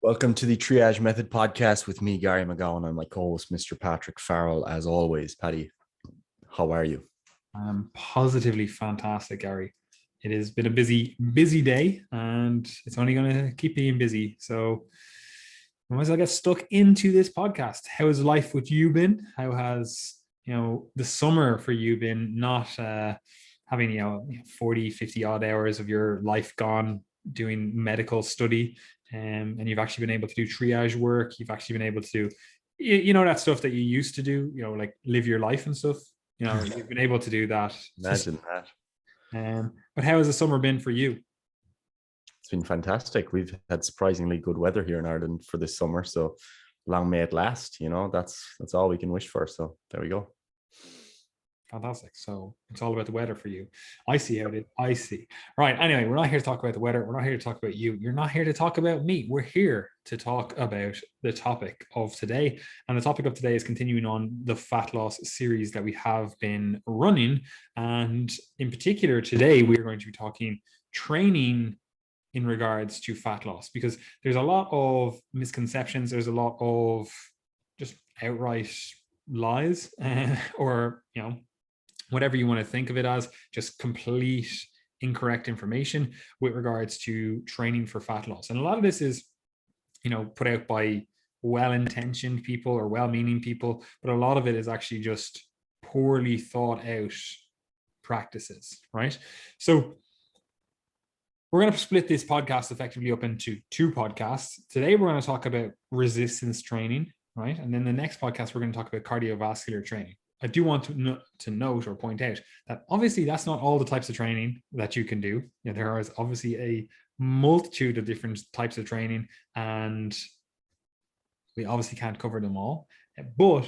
Welcome to the Triage Method podcast with me, Gary McGowan, and my co-host, Mr. Patrick Farrell. As always, Paddy, how are you? I'm positively fantastic, Gary. It has been a busy day, and it's only going to keep being busy. So I might as well get stuck into this podcast. How has life with you been? How has the summer for you been? Not having 40, 50 odd hours of your life gone doing medical study, and you've actually been able to do triage work. You've actually been able to do that stuff that you used to do, like live your life and stuff. You've been able to do that. Imagine that. But how has the summer been for you? It's been fantastic. We've had surprisingly good weather here in Ireland for this summer, so long may it last. That's all we can wish for. So there we go. Fantastic. So it's all about the weather for you. I see how it is. I see. Right. Anyway, we're not here to talk about the weather. We're not here to talk about you. You're not here to talk about me. We're here to talk about the topic of today. And the topic of today is continuing on the fat loss series that we have been running. And in particular, today, we are going to be talking training in regards to fat loss, because there's a lot of misconceptions. There's a lot of just outright lies or, whatever you want to think of it as, just complete incorrect information with regards to training for fat loss. And a lot of this is, put out by well-intentioned people or well-meaning people, but a lot of it is actually just poorly thought out practices, right? So we're going to split this podcast effectively up into two podcasts. Today, we're going to talk about resistance training, right? And then the next podcast, we're going to talk about cardiovascular training. I do want to note or point out that obviously that's not all the types of training that you can do. There is obviously a multitude of different types of training, and we obviously can't cover them all. But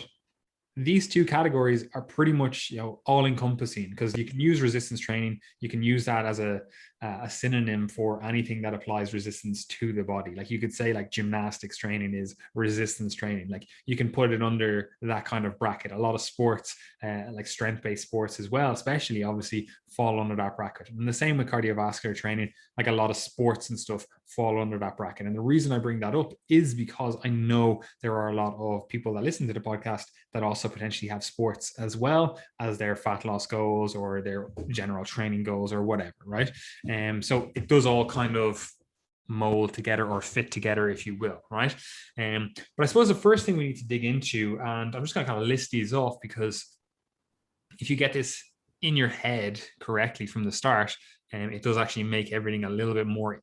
these two categories are pretty much all encompassing, because you can use resistance training. You can use that as a synonym for anything that applies resistance to the body. Like you could say like gymnastics training is resistance training. Like you can put it under that kind of bracket. A lot of sports, like strength-based sports as well, especially obviously fall under that bracket. And the same with cardiovascular training, like a lot of sports and stuff fall under that bracket. And the reason I bring that up is because I know there are a lot of people that listen to the podcast that also potentially have sports as well as their fat loss goals or their general training goals or whatever, right? So it does all kind of mold together or fit together, if you will, right? But I suppose the first thing we need to dig into, and I'm just going to kind of list these off, because if you get this in your head correctly from the start, it does actually make everything a little bit more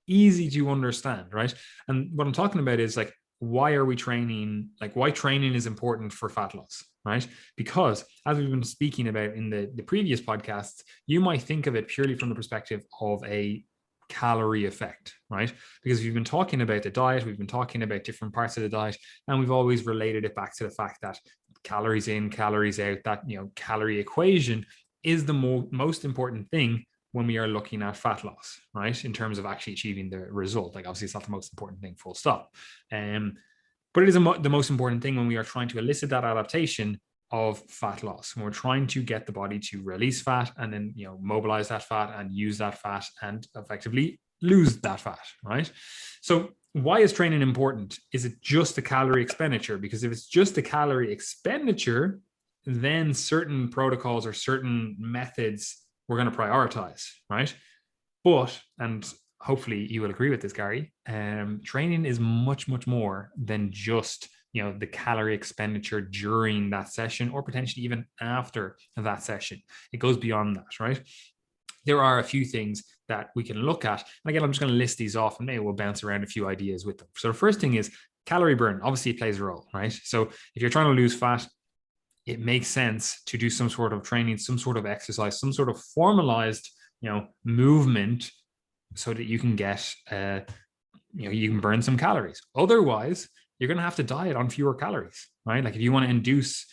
easy to understand, right? And what I'm talking about is like, why are we training? Like why training is important for fat loss, right? Because as we've been speaking about in the previous podcasts, you might think of it purely from the perspective of a calorie effect, right? Because we've been talking about the diet, we've been talking about different parts of the diet, and we've always related it back to the fact that calories in, calories out, that calorie equation is the most important thing when we are looking at fat loss, right? In terms of actually achieving the result. Like obviously it's not the most important thing, full stop. But it is the most important thing when we are trying to elicit that adaptation of fat loss. When we're trying to get the body to release fat and then, mobilize that fat and use that fat and effectively lose that fat, right? So why is training important? Is it just a calorie expenditure? Because if it's just a calorie expenditure, then certain protocols or certain methods we're going to prioritize, right? But, and hopefully you will agree with this, Gary, training is much, much more than just, the calorie expenditure during that session or potentially even after that session. It goes beyond that, right? There are a few things that we can look at. And again, I'm just going to list these off and maybe we'll bounce around a few ideas with them. So the first thing is calorie burn. Obviously, it plays a role, right? So if you're trying to lose fat, it makes sense to do some sort of training, some sort of exercise, some sort of formalized, movement so that you can get, you can burn some calories. Otherwise, you're going to have to diet on fewer calories, right? Like if you want to induce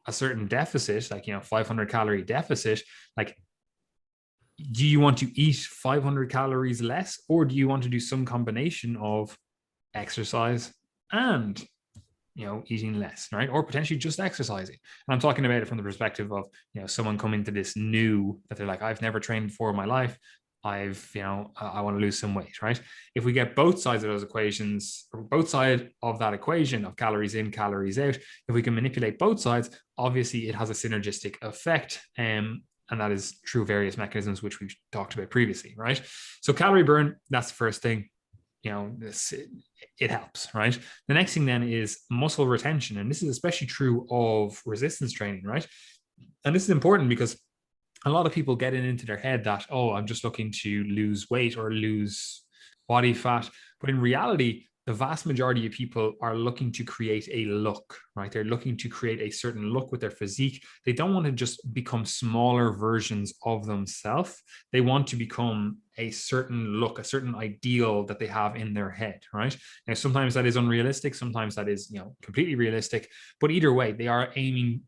a certain deficit, like, 500 calorie deficit, like, do you want to eat 500 calories less, or do you want to do some combination of exercise and eating less, right? Or potentially just exercising. And I'm talking about it from the perspective of, someone coming to this new, that they're like, I've never trained before in my life. I want to lose some weight, right? If we get both sides of those equations, or both sides of that equation of calories in, calories out, if we can manipulate both sides, obviously it has a synergistic effect. And that is through various mechanisms, which we've talked about previously, right? So calorie burn, that's the first thing. It helps, right? The next thing then is muscle retention. And this is especially true of resistance training, right? And this is important because a lot of people get it into their head that, oh, I'm just looking to lose weight or lose body fat. But in reality, the vast majority of people are looking to create a look, right? They're looking to create a certain look with their physique. They don't want to just become smaller versions of themselves. They want to become a certain look, a certain ideal that they have in their head, right? Now, sometimes that is unrealistic. Sometimes that is, completely realistic. But either way, they are aiming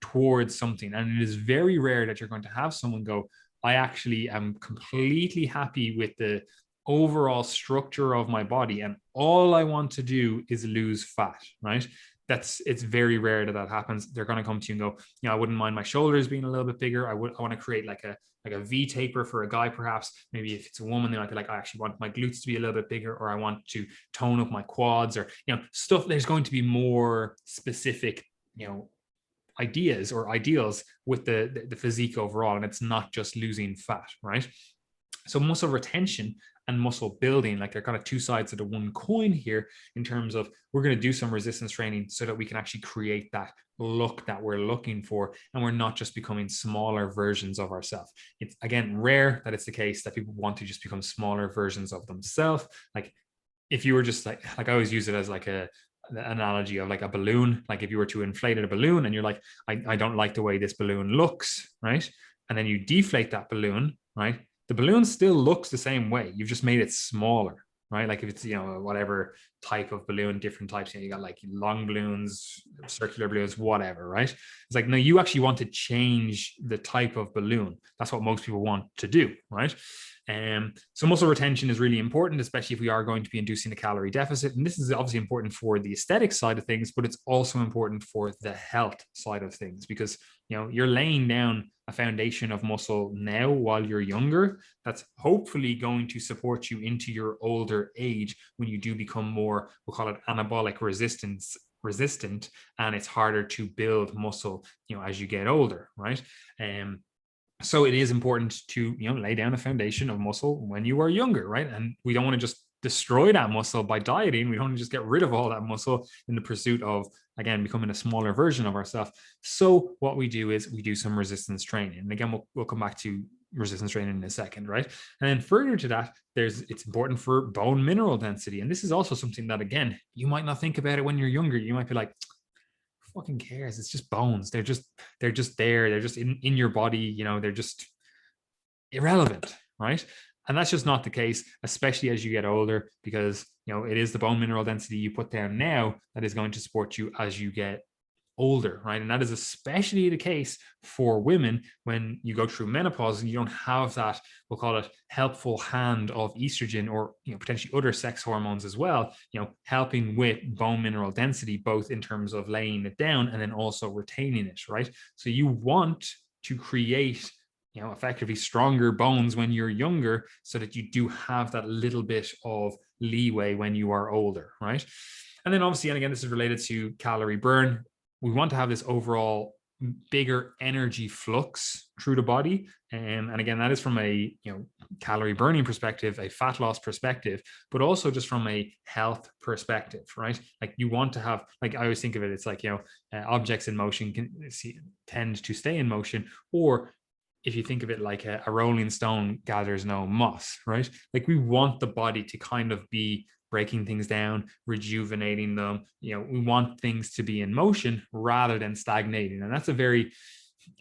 towards something. And it is very rare that you're going to have someone go, I actually am completely happy with the overall structure of my body, and all I want to do is lose fat, right? It's very rare that happens. They're going to come to you and go, I wouldn't mind my shoulders being a little bit bigger. I want to create like a V taper for a guy, perhaps. Maybe if it's a woman, they might be like, I actually want my glutes to be a little bit bigger, or I want to tone up my quads, or stuff. There's going to be more specific ideas or ideals with the physique overall, and it's not just losing fat, right? So muscle retention and muscle building, like they're kind of two sides of the one coin here, in terms of we're going to do some resistance training so that we can actually create that look that we're looking for, and we're not just becoming smaller versions of ourselves. It's, again, rare that it's the case that people want to just become smaller versions of themselves. Like if you were just like I always use it as like the analogy of like a balloon. Like if you were to inflate a balloon and you're like, I don't like the way this balloon looks, right? And then you deflate that balloon, right? The balloon still looks the same way. You've just made it smaller, right? Like if it's, whatever type of balloon, different types, you got like long balloons, circular balloons, whatever, right? It's like, no, you actually want to change the type of balloon. That's what most people want to do, right? So muscle retention is really important, especially if we are going to be inducing a calorie deficit. And this is obviously important for the aesthetic side of things, but it's also important for the health side of things, because you're laying down a foundation of muscle now while you're younger that's hopefully going to support you into your older age when you do become more, we'll call it anabolic resistant, and it's harder to build muscle as you get older, right? So it is important to lay down a foundation of muscle when you are younger, right? And we don't want to just destroy that muscle by dieting. We don't want to just get rid of all that muscle in the pursuit of, again, becoming a smaller version of ourselves. So what we do is we do some resistance training. And again, we'll come back to resistance training in a second, right? And then further to that, it's important for bone mineral density. And this is also something that, again, you might not think about it when you're younger. You might be like, fucking cares? It's just bones. They're just there. They're just in your body. They're just irrelevant, right? And that's just not the case, especially as you get older, because it is the bone mineral density you put down now that is going to support you as you get older, right? And that is especially the case for women when you go through menopause and you don't have that, we'll call it, helpful hand of estrogen, or potentially other sex hormones as well, helping with bone mineral density, both in terms of laying it down and then also retaining it, right? So you want to create effectively stronger bones when you're younger, so that you do have that little bit of leeway when you are older, right? And then obviously, and again, this is related to calorie burn, we want to have this overall bigger energy flux through the body. And again, that is from a calorie burning perspective, a fat loss perspective, but also just from a health perspective, right? Like you want to have, like I always think of it, it's like, objects in motion tend to stay in motion. Or if you think of it like a rolling stone gathers no moss, right? Like we want the body to kind of be breaking things down, rejuvenating them. We want things to be in motion rather than stagnating. And that's a very,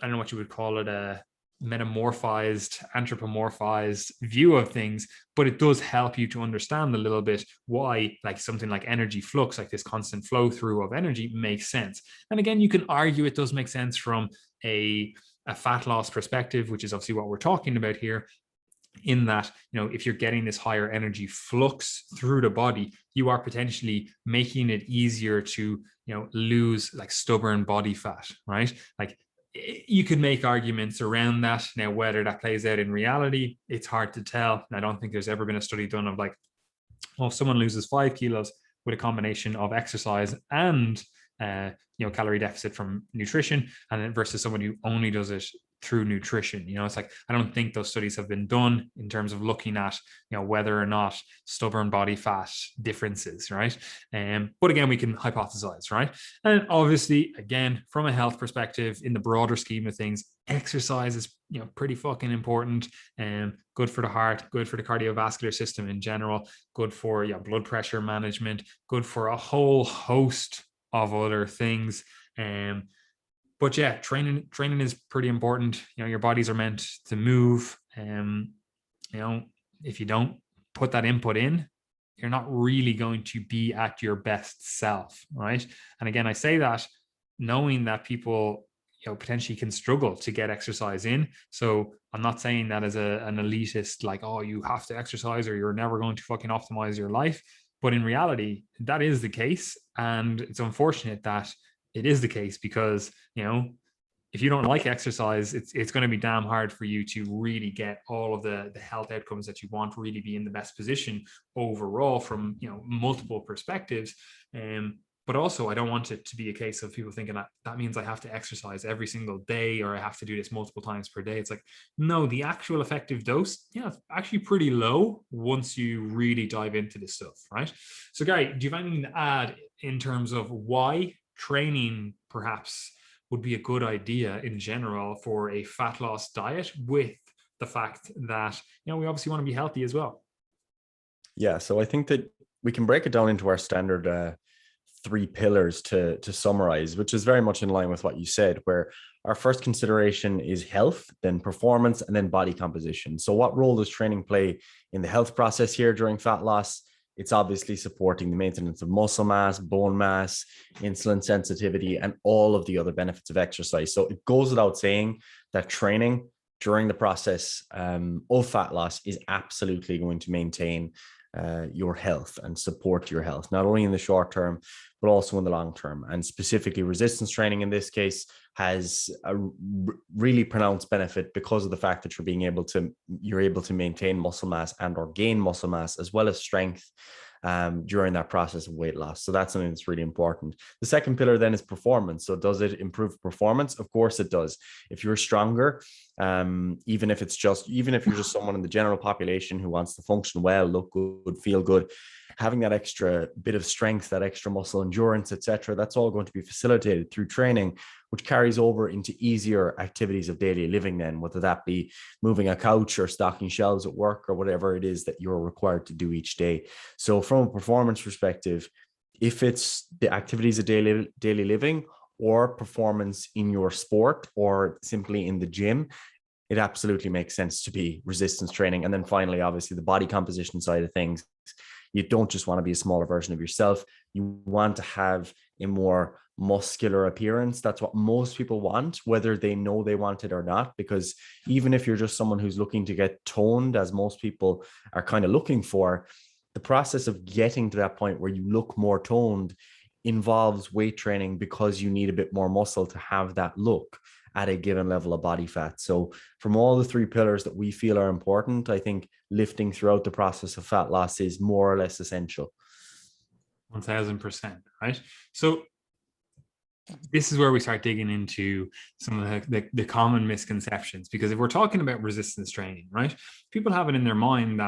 I don't know what you would call it, a metamorphized, anthropomorphized view of things, but it does help you to understand a little bit why like something like energy flux, like this constant flow through of energy, makes sense. And again, you can argue it does make sense from a fat loss perspective, which is obviously what we're talking about here, in that, if you're getting this higher energy flux through the body, you are potentially making it easier to, lose like stubborn body fat, right? Like you could make arguments around that. Now, whether that plays out in reality, it's hard to tell. I don't think there's ever been a study done of like, well, if someone loses 5 kilos with a combination of exercise and calorie deficit from nutrition, and then versus someone who only does it through nutrition. It's like, I don't think those studies have been done in terms of looking at whether or not stubborn body fat differences, right? But again, we can hypothesize, right? And obviously, again, from a health perspective, in the broader scheme of things, exercise is pretty fucking important, and good for the heart, good for the cardiovascular system in general, good for blood pressure management, good for a whole host of other things. But yeah, training is pretty important. Your bodies are meant to move. If you don't put that input in, you're not really going to be at your best self, right? And again, I say that knowing that people potentially can struggle to get exercise in. So I'm not saying that as an elitist, like, oh, you have to exercise or you're never going to fucking optimize your life. But in reality, that is the case. And it's unfortunate that it is the case, because if you don't like exercise, it's going to be damn hard for you to really get all of the health outcomes that you want, really be in the best position overall from multiple perspectives. But also, I don't want it to be a case of people thinking that means I have to exercise every single day, or I have to do this multiple times per day. It's like, no, the actual effective dose, it's actually pretty low once you really dive into this stuff, right? So Gary, do you have anything to add in terms of why training perhaps would be a good idea in general for a fat loss diet, with the fact that we obviously want to be healthy as well? Yeah, so I think that we can break it down into our standard 3 pillars to summarize, which is very much in line with what you said, where our first consideration is health, then performance, and then body composition. So what role does training play in the health process here during fat loss? It's obviously supporting the maintenance of muscle mass, bone mass, insulin sensitivity, and all of the other benefits of exercise. So it goes without saying that training during the process of fat loss is absolutely going to maintain your health and support your health, not only in the short term, but also in the long term. And specifically, resistance training in this case has a really pronounced benefit because of the fact that you're able to maintain muscle mass and or gain muscle mass as well as strength during that process of weight loss. So that's something that's really important. The second pillar then is performance. So does it improve performance? Of course it does. If you're stronger, even if you're just someone in the general population who wants to function well, look good, feel good, having that extra bit of strength, that extra muscle endurance, etc., that's all going to be facilitated through training, which carries over into easier activities of daily living then, whether that be moving a couch or stocking shelves at work or whatever it is that you're required to do each day. So from a performance perspective, if it's the activities of daily living or performance in your sport or simply in the gym, it absolutely makes sense to be resistance training. And then finally, obviously, the body composition side of things. You don't just want to be a smaller version of yourself. You want to have a more muscular appearance. That's what most people want, whether they know they want it or not. Because even if you're just someone who's looking to get toned, as most people are kind of looking for, the process of getting to that point where you look more toned involves weight training, because you need a bit more muscle to have that look at a given level of body fat. So from all the 3 pillars that we feel are important, I think lifting throughout the process of fat loss is more or less essential. 1000%, right? So this is where we start digging into some of the common misconceptions, because if we're talking about resistance training, right, people have it in their mind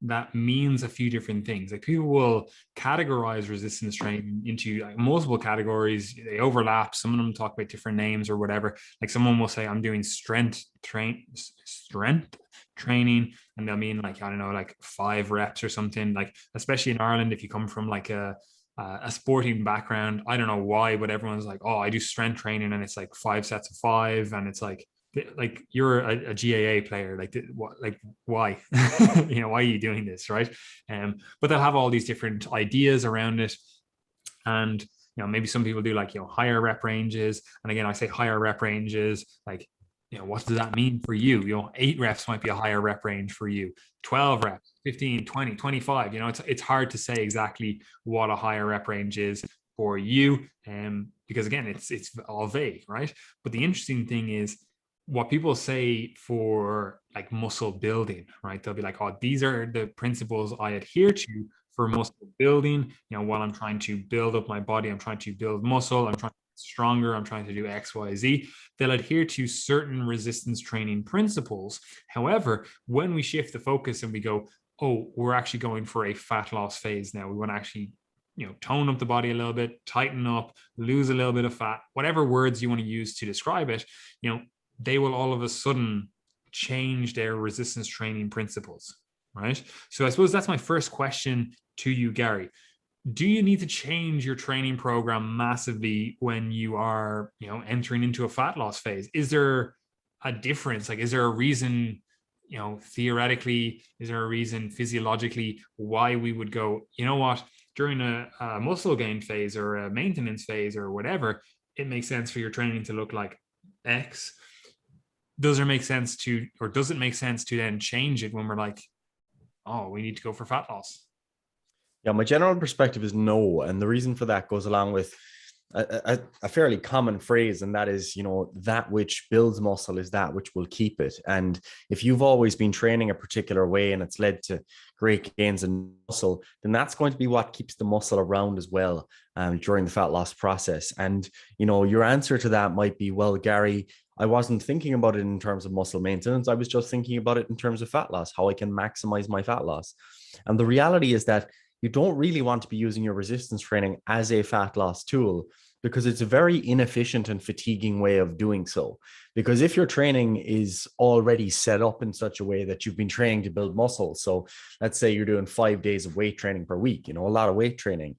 that means a few different things. Like, people will categorize resistance training into like multiple categories. They overlap. Some of them talk about different names or whatever. Like, someone will say, I'm doing strength training, and they'll mean like, I don't know, like 5 reps or something. Like, especially in Ireland, if you come from like a sporting background, I don't know why, but everyone's like, oh, I do strength training and it's like 5 sets of 5, and it's like you're a GAA player, like what, like why? Why are you doing this, right? But they'll have all these different ideas around it, and maybe some people do like higher rep ranges. And again, I say higher rep ranges, like what does that mean for you? 8 reps might be a higher rep range for you, 12 reps, 15, 20, 25. It's hard to say exactly what a higher rep range is for you. because again, it's all vague, right? But the interesting thing is what people say for like muscle building, right? They'll be like, oh, these are the principles I adhere to for muscle building. You know, while I'm trying to build up my body, I'm trying to build muscle, I'm trying to get stronger, I'm trying to do X, Y, Z. They'll adhere to certain resistance training principles. However, when we shift the focus and we go, oh, we're actually going for a fat loss phase now, we want to actually, you know, tone up the body a little bit, tighten up, lose a little bit of fat, whatever words you want to use to describe it, you know, they will all of a sudden change their resistance training principles, right? So I suppose that's my first question to you, Gary. Do you need to change your training program massively when you are, you know, entering into a fat loss phase? Is there a difference? Like, is there a reason, you know, theoretically, is there a reason physiologically why we would go, you know what, during a muscle gain phase or a maintenance phase or whatever, it makes sense for your training to look like X? Does it make sense to, or does it make sense to then change it when we're like, oh, we need to go for fat loss? Yeah, my general perspective is no. And the reason for that goes along with a fairly common phrase, and that is, you know, that which builds muscle is that which will keep it. And if you've always been training a particular way and it's led to great gains in muscle, then that's going to be what keeps the muscle around as well during the fat loss process. And, you know, your answer to that might be, well, Gary, I wasn't thinking about it in terms of muscle maintenance. I was just thinking about it in terms of fat loss, how I can maximize my fat loss. And the reality is that you don't really want to be using your resistance training as a fat loss tool, because it's a very inefficient and fatiguing way of doing so. Because if your training is already set up in such a way that you've been training to build muscle, so let's say you're doing 5 days of weight training per week, you know, a lot of weight training,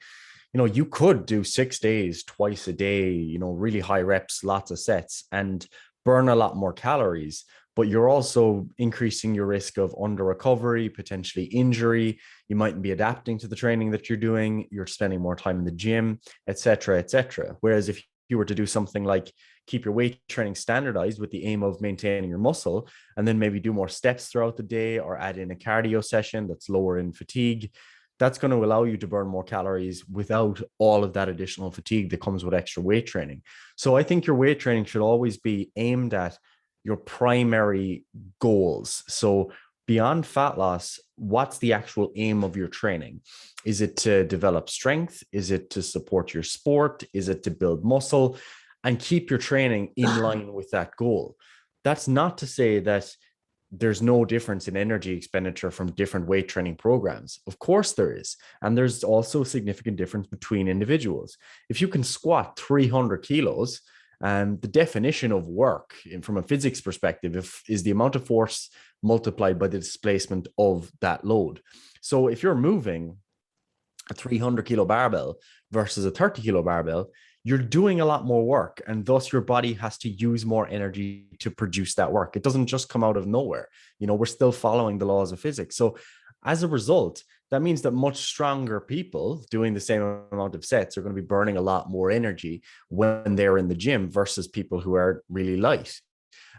you know, you could do 6 days, twice a day, you know, really high reps, lots of sets, and burn a lot more calories. But you're also increasing your risk of under recovery, potentially injury. You mightn't be adapting to the training that you're doing. You're spending more time in the gym, et cetera, et cetera. Whereas if you were to do something like keep your weight training standardized with the aim of maintaining your muscle, and then maybe do more steps throughout the day or add in a cardio session that's lower in fatigue, that's going to allow you to burn more calories without all of that additional fatigue that comes with extra weight training. So I think your weight training should always be aimed at your primary goals. So beyond fat loss, what's the actual aim of your training? Is it to develop strength? Is it to support your sport? Is it to build muscle? And keep your training in line with that goal. That's not to say that there's no difference in energy expenditure from different weight training programs. Of course there is. And there's also a significant difference between individuals. If you can squat 300 kilos, and the definition of work from a physics perspective is the amount of force multiplied by the displacement of that load. So if you're moving a 300 kilo barbell versus a 30 kilo barbell, you're doing a lot more work, and thus your body has to use more energy to produce that work. It doesn't just come out of nowhere. You know, we're still following the laws of physics. So as a result, that means that much stronger people doing the same amount of sets are going to be burning a lot more energy when they're in the gym versus people who are really light.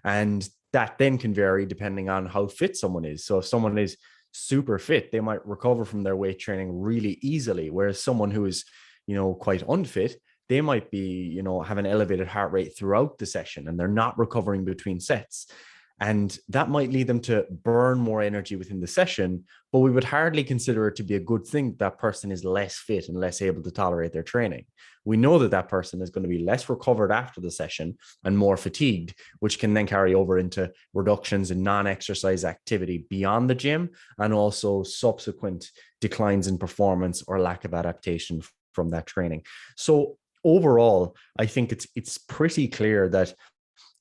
And that then can vary depending on how fit someone is. So if someone is super fit, they might recover from their weight training really easily. Whereas someone who is, you know, quite unfit, they might be, you know, have an elevated heart rate throughout the session and they're not recovering between sets. And that might lead them to burn more energy within the session, but we would hardly consider it to be a good thing that person is less fit and less able to tolerate their training. We know that that person is going to be less recovered after the session and more fatigued, which can then carry over into reductions in non-exercise activity beyond the gym, and also subsequent declines in performance or lack of adaptation from that training. So overall, I think it's pretty clear that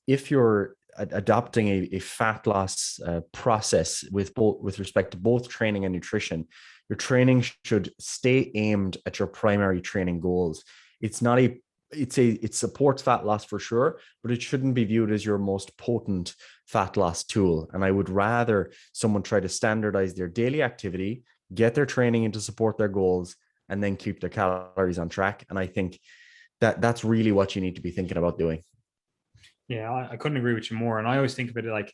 if you're adopting a fat loss process with respect to both training and nutrition, your training should stay aimed at your primary training goals. It supports fat loss for sure, but it shouldn't be viewed as your most potent fat loss tool. And I would rather someone try to standardize their daily activity, get their training in to support their goals, and then keep their calories on track. And I think that's really what you need to be thinking about doing. Yeah, I couldn't agree with you more. And I always think of it like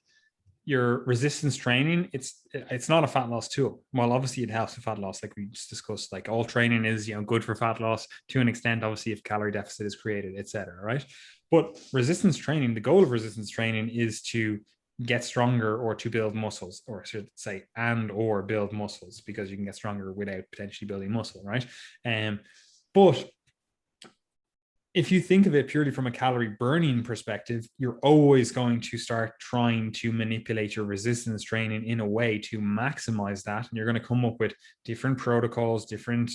your resistance training, it's not a fat loss tool. Well, obviously it helps with fat loss, like we just discussed. Like all training is, good for fat loss to an extent, obviously, if calorie deficit is created, etc. Right? But resistance training, the goal of resistance training is to get stronger or to build muscles, or I should say, and or build muscles, because you can get stronger without potentially building muscle, right? But if you think of it purely from a calorie burning perspective, you're always going to start trying to manipulate your resistance training in a way to maximize that. And you're going to come up with different protocols, different,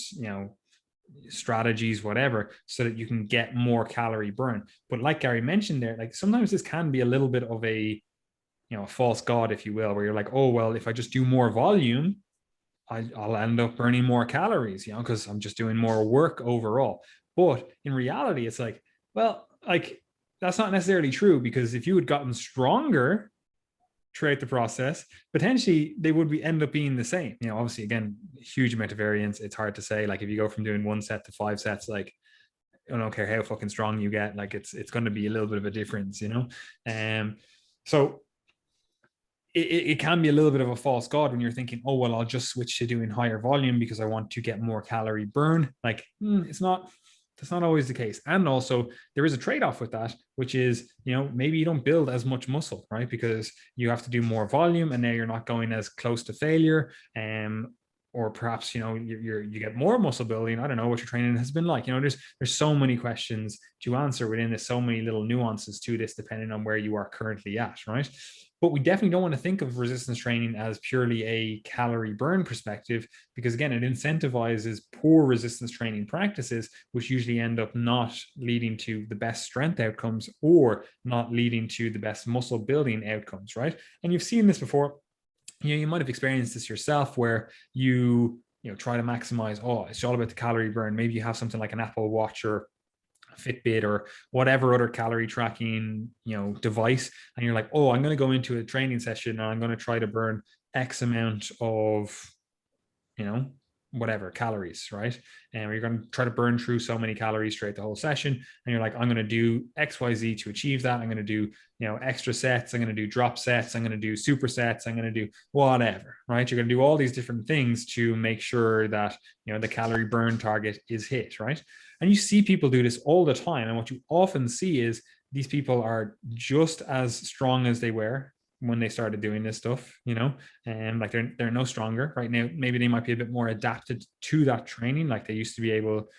strategies, whatever, so that you can get more calorie burn. But like Gary mentioned there, like sometimes this can be a little bit of a, false god, if you will, where you're like, oh, well, if I just do more volume, I'll end up burning more calories, because I'm just doing more work overall. But in reality, it's like, well, like that's not necessarily true, because if you had gotten stronger throughout the process, potentially they would end up being the same. Obviously, again, huge amount of variance. It's hard to say. Like if you go from doing 1 set to 5 sets, like I don't care how fucking strong you get, like it's going to be a little bit of a difference, So it can be a little bit of a false god when you're thinking, oh, well, I'll just switch to doing higher volume because I want to get more calorie burn. Like that's not always the case. And also there is a trade-off with that, which is, maybe you don't build as much muscle, right? Because you have to do more volume and now you're not going as close to failure. Or perhaps, you get more muscle building. I don't know what your training has been like. There's so many questions to answer within this, so many little nuances to this, depending on where you are currently at, right? But we definitely don't want to think of resistance training as purely a calorie burn perspective, because again, it incentivizes poor resistance training practices, which usually end up not leading to the best strength outcomes or not leading to the best muscle building outcomes, right? And you've seen this before. You might have experienced this yourself, where you try to maximize, oh, it's all about the calorie burn. Maybe you have something like an Apple Watch or Fitbit or whatever other calorie tracking device, and you're like, oh, I'm going to go into a training session and I'm going to try to burn X amount of whatever calories, right? And you're going to try to burn through so many calories throughout the whole session, and you're like, I'm going to do XYZ to achieve that. I'm going to do extra sets, I'm going to do drop sets, I'm going to do supersets, I'm going to do whatever, right? You're going to do all these different things to make sure that the calorie burn target is hit, right? And you see people do this all the time, and what you often see is these people are just as strong as they were when they started doing this stuff, and like they're no stronger right now. Maybe they might be a bit more adapted to that training. Like they used to be able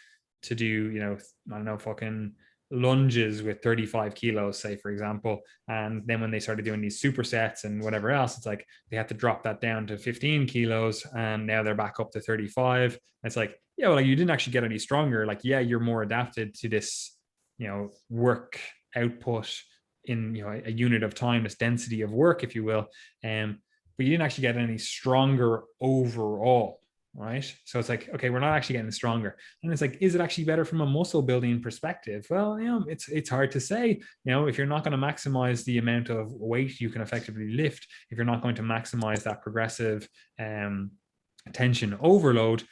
to do, I don't know, fucking lunges with 35 kilos, say, for example. And then when they started doing these supersets and whatever else, it's like they had to drop that down to 15 kilos, and now they're back up to 35. It's like, yeah, well, like you didn't actually get any stronger. Like, yeah, you're more adapted to this, work output in a unit of time, this density of work, if you will, but you didn't actually get any stronger overall, right? So it's like, okay, we're not actually getting stronger. And it's like, is it actually better from a muscle building perspective? Well, it's hard to say. If you're not going to maximize the amount of weight you can effectively lift, if you're not going to maximize that progressive tension overload,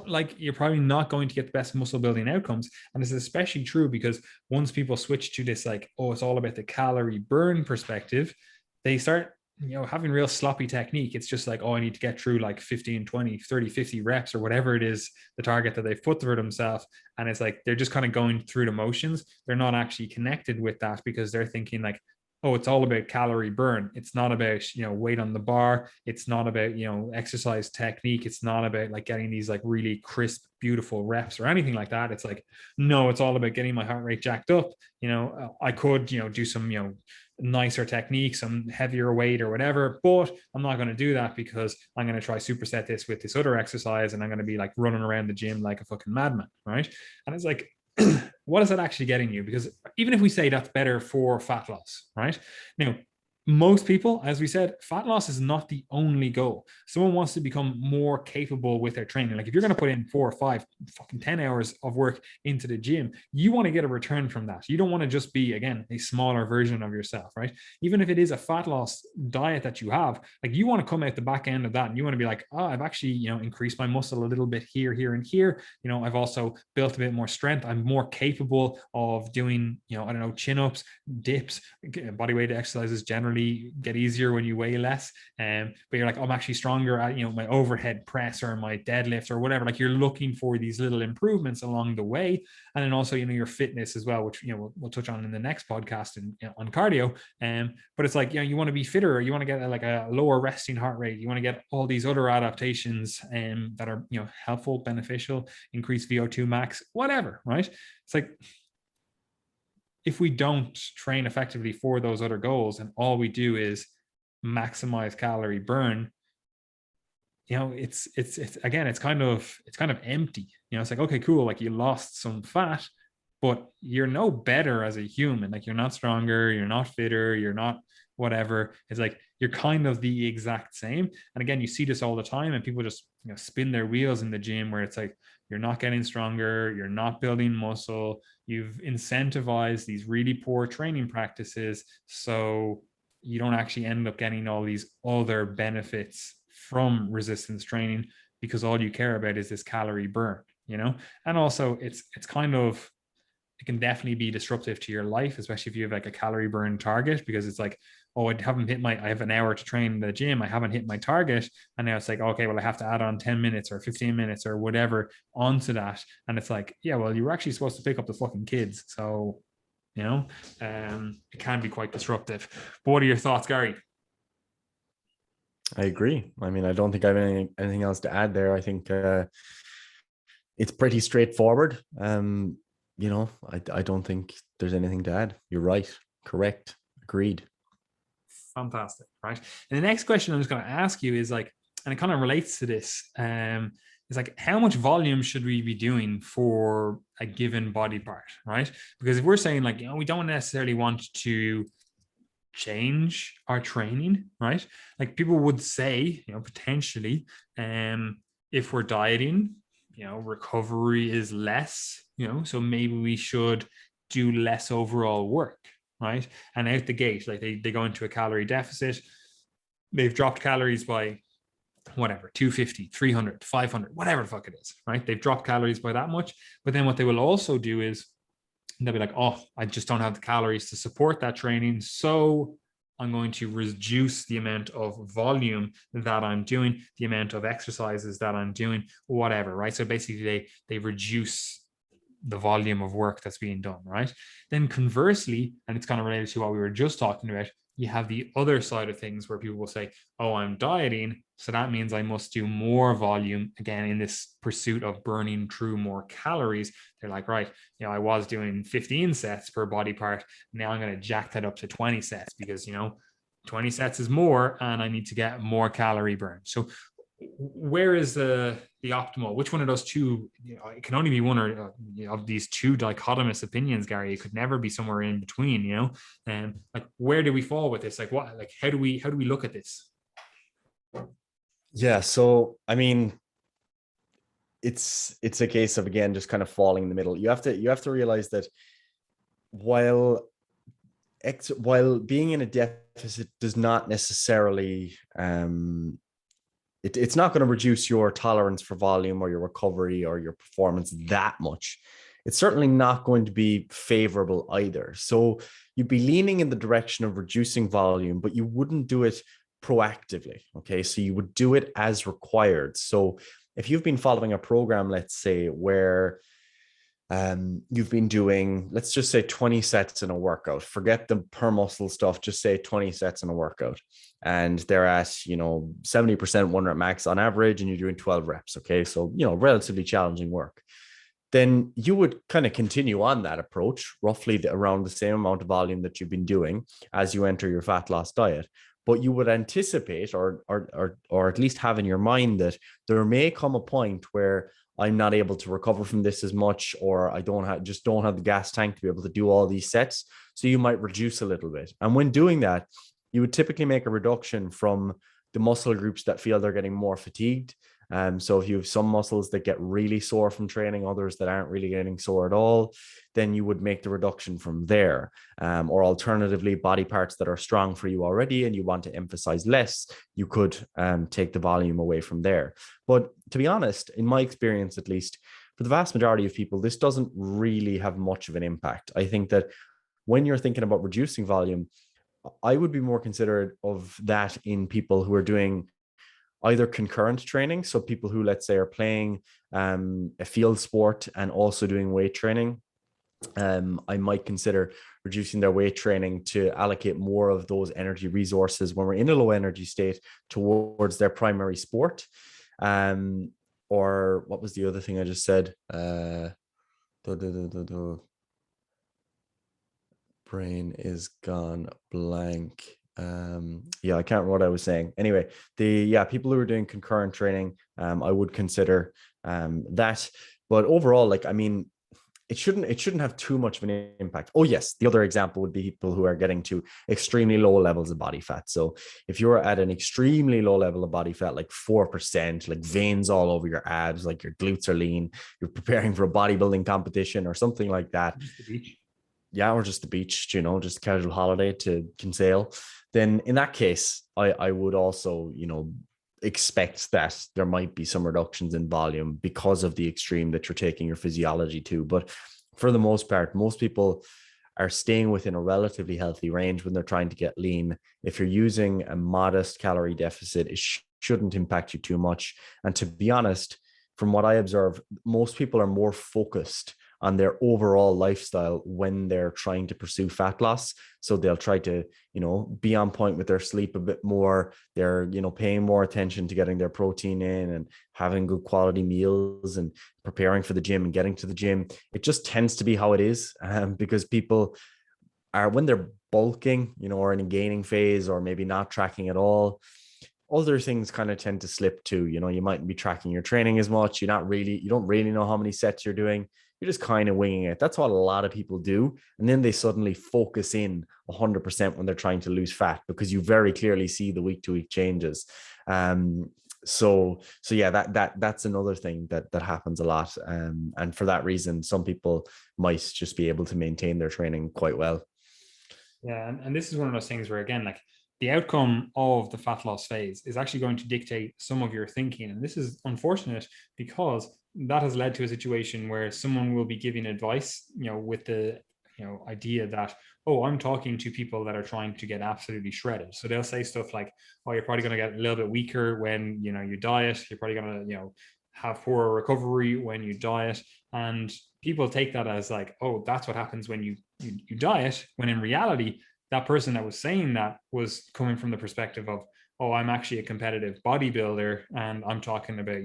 like you're probably not going to get the best muscle building outcomes. And this is especially true because once people switch to this, like, oh, it's all about the calorie burn perspective, they start, having real sloppy technique. It's just like, oh, I need to get through like 15, 20, 30, 50 reps or whatever it is, the target that they've put for themselves. And it's like, they're just kind of going through the motions. They're not actually connected with that because they're thinking like, oh, it's all about calorie burn. It's not about, weight on the bar. It's not about, exercise technique. It's not about like getting these like really crisp, beautiful reps or anything like that. It's like, no, it's all about getting my heart rate jacked up. I could, do some, nicer technique, some heavier weight or whatever, but I'm not going to do that because I'm going to try superset this with this other exercise and I'm going to be like running around the gym like a fucking madman, right? And it's like, what is that actually getting you? Because even if we say that's better for fat loss, right? Now, most people, as we said, fat loss is not the only goal. Someone wants to become more capable with their training. Like if you're going to put in 4 or 5 fucking 10 hours of work into the gym, you want to get a return from that. You don't want to just be, again, a smaller version of yourself, right? Even if it is a fat loss diet that you have, like you want to come out the back end of that and you want to be like, oh, I've actually, increased my muscle a little bit here, here, and here. I've also built a bit more strength. I'm more capable of doing, I don't know, chin-ups, dips, body weight exercises generally generally get easier when you weigh less. But you're like, I'm actually stronger at, my overhead press or my deadlift or whatever. Like, you're looking for these little improvements along the way. And then also, your fitness as well, which, we'll touch on in the next podcast and on cardio. But it's like, you want to be fitter, or you want to get like a lower resting heart rate. You want to get all these other adaptations that are, helpful, beneficial, increase VO2 max, whatever, right? It's like, if we don't train effectively for those other goals and all we do is maximize calorie burn, it's again, it's kind of empty. It's like, okay, cool, like you lost some fat, but you're no better as a human. Like, you're not stronger, you're not fitter, you're not whatever. It's like, you're kind of the exact same. And again, you see this all the time, and people just spin their wheels in the gym, where it's like, you're not getting stronger, you're not building muscle, you've incentivized these really poor training practices, so you don't actually end up getting all these other benefits from resistance training, because all you care about is this calorie burn. And also, it's kind of, it can definitely be disruptive to your life, especially if you have like a calorie burn target, because it's like, oh, I have an hour to train in the gym, I haven't hit my target. And now it's like, okay, well, I have to add on 10 minutes or 15 minutes or whatever onto that. And it's like, yeah, well, you were actually supposed to pick up the fucking kids. So, it can be quite disruptive. But what are your thoughts, Gary? I agree. I mean, I don't think I have anything else to add there. I think it's pretty straightforward. I don't think there's anything to add. You're right. Correct. Agreed. Fantastic. Right. And the next question I'm just going to ask you is like, and it kind of relates to this, is like, how much volume should we be doing for a given body part, right? Because if we're saying like, we don't necessarily want to change our training, right? Like, people would say, potentially, if we're dieting, recovery is less, so maybe we should do less overall work, right? And out the gate, like they go into a calorie deficit, they've dropped calories by whatever, 250, 300, 500, whatever the fuck it is, right? They've dropped calories by that much. But then what they will also do is they'll be like, oh, I just don't have the calories to support that training, so I'm going to reduce the amount of volume that I'm doing, the amount of exercises that I'm doing, whatever, right? So basically they reduce the volume of work that's being done, right? Then conversely, and it's kind of related to what we were just talking about, you have the other side of things where people will say, oh, I'm dieting, so that means I must do more volume, again, in this pursuit of burning through more calories. They're like, right, I was doing 15 sets per body part. Now I'm going to jack that up to 20 sets because, 20 sets is more and I need to get more calorie burn. So where is the optimal? Which one of those two? It can only be one or of these two dichotomous opinions, Gary. It could never be somewhere in between. And like, where do we fall with this? Like, what? Like, how do we look at this? Yeah. So, I mean, it's a case of, again, just kind of falling in the middle. You have to realize that while being in a deficit does not necessarily it's not going to reduce your tolerance for volume or your recovery or your performance that much. It's certainly not going to be favorable either. So you'd be leaning in the direction of reducing volume, but you wouldn't do it proactively. Okay. So you would do it as required. So if you've been following a program, let's say, where you've been doing, let's just say 20 sets in a workout, forget the per muscle stuff, just say 20 sets in a workout. And they're at, 70% 1 rep max on average, and you're doing 12 reps. Okay. So, relatively challenging work. Then you would kind of continue on that approach, roughly around the same amount of volume that you've been doing as you enter your fat loss diet. But you would anticipate or at least have in your mind that there may come a point where I'm not able to recover from this as much, or I don't have the gas tank to be able to do all these sets. So you might reduce a little bit. And when doing that, you would typically make a reduction from the muscle groups that feel they're getting more fatigued. So if you have some muscles that get really sore from training, others that aren't really getting sore at all, then you would make the reduction from there. Or alternatively, body parts that are strong for you already and you want to emphasize less, you could take the volume away from there. But to be honest, in my experience, at least, for the vast majority of people, this doesn't really have much of an impact. I think that when you're thinking about reducing volume, I would be more considerate of that in people who are doing either concurrent training. So people who, let's say, are playing a field sport and also doing weight training. I might consider reducing their weight training to allocate more of those energy resources when we're in a low energy state towards their primary sport. Or what was the other thing I just said? Brain is gone blank. Yeah, I can't remember what I was saying. Anyway, people who are doing concurrent training, I would consider that. But overall, like, I mean, it shouldn't have too much of an impact. Oh yes, the other example would be people who are getting to extremely low levels of body fat. So if you're at an extremely low level of body fat, like 4%, like veins all over your abs, like your glutes are lean, you're preparing for a bodybuilding competition or something like that. Just the beach. Yeah, or just the beach, just casual holiday to Kinsale, then in that case, I would also, expect that there might be some reductions in volume because of the extreme that you're taking your physiology to. But for the most part, most people are staying within a relatively healthy range when they're trying to get lean. If you're using a modest calorie deficit, it shouldn't impact you too much. And to be honest, from what I observe, most people are more focused on their overall lifestyle when they're trying to pursue fat loss. So they'll try to, be on point with their sleep a bit more. They're, paying more attention to getting their protein in and having good quality meals and preparing for the gym and getting to the gym. It just tends to be how it is, because people are, when they're bulking, or in a gaining phase, or maybe not tracking at all, other things kind of tend to slip too. You mightn't be tracking your training as much. You don't really know how many sets you're doing. You're just kind of winging it. That's what a lot of people do. And then they suddenly focus in 100% when they're trying to lose fat, because you very clearly see the week to week changes. So yeah, that's another thing that happens a lot. And for that reason, some people might just be able to maintain their training quite well. Yeah, and this is one of those things where, again, like, the outcome of the fat loss phase is actually going to dictate some of your thinking. And this is unfortunate because that has led to a situation where someone will be giving advice, with the idea that, oh, I'm talking to people that are trying to get absolutely shredded. So they'll say stuff like, oh, you're probably going to get a little bit weaker when you diet. You're probably going to have poorer recovery when you diet. And people take that as like, oh, that's what happens when you diet, when in reality, that person that was saying that was coming from the perspective of, oh, I'm actually a competitive bodybuilder and I'm talking about,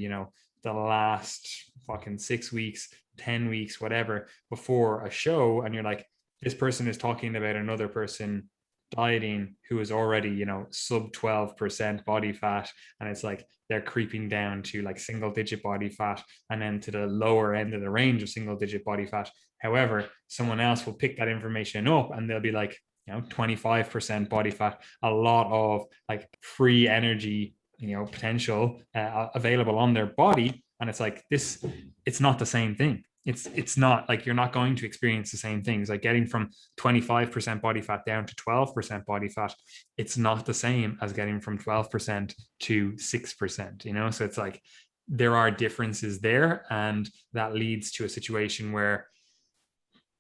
the last fucking 6 weeks, 10 weeks, whatever, before a show. And you're like, this person is talking about another person dieting who is already, sub 12% body fat. And it's like they're creeping down to like single digit body fat and then to the lower end of the range of single digit body fat. However, someone else will pick that information up and they'll be like, 25% body fat, a lot of like free energy, potential available on their body. And it's like this, it's not the same thing. It's not like, you're not going to experience the same things. Like getting from 25% body fat down to 12% body fat, it's not the same as getting from 12% to 6%, so it's like there are differences there, and that leads to a situation where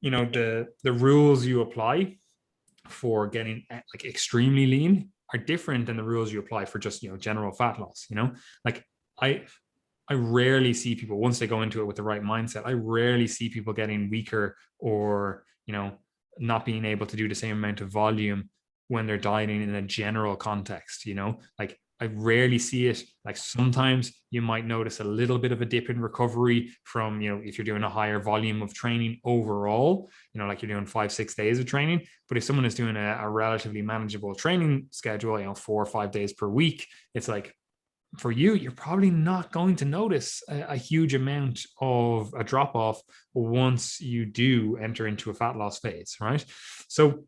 the rules you apply for getting like extremely lean are different than the rules you apply for just general fat loss. Like I rarely see people, once they go into it with the right mindset, I rarely see people getting weaker or not being able to do the same amount of volume when they're dieting in a general context. Like I rarely see it. Like sometimes you might notice a little bit of a dip in recovery from, if you're doing a higher volume of training overall, like you're doing 5-6 days of training. But if someone is doing a relatively manageable training schedule, 4 or 5 days per week, it's like, for you, you're probably not going to notice a huge amount of a drop off once you do enter into a fat loss phase, right? So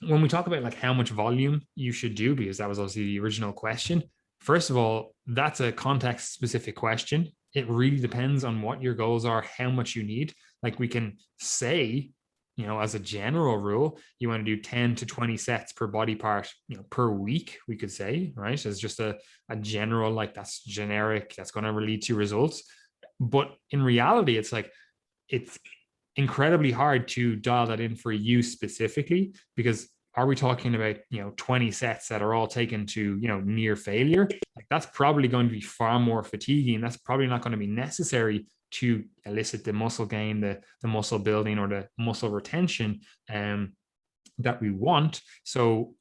when we talk about like how much volume you should do, because that was obviously the original question, first of all, that's a context specific question. It really depends on what your goals are, how much you need. Like we can say, as a general rule, you want to do 10 to 20 sets per body part, per week, we could say, right? As just a general, like that's generic, that's going to lead to results. But in reality, it's like, it's incredibly hard to dial that in for you specifically, because are we talking about 20 sets that are all taken to near failure? Like that's probably going to be far more fatiguing. That's probably not going to be necessary to elicit the muscle gain, the muscle building, or the muscle retention that we want. So,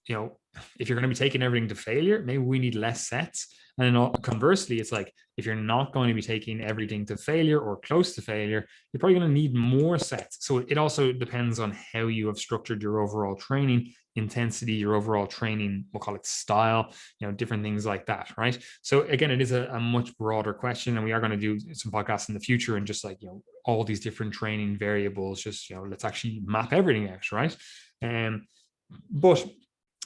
if you're going to be taking everything to failure, maybe we need less sets. And then conversely, it's like if you're not going to be taking everything to failure or close to failure, you're probably going to need more sets. So it also depends on how you have structured your overall training intensity, your overall training, we'll call it style, different things like that, right? So again, it is a much broader question, and we are going to do some podcasts in the future and just like, all these different training variables, just, let's actually map everything out, right? But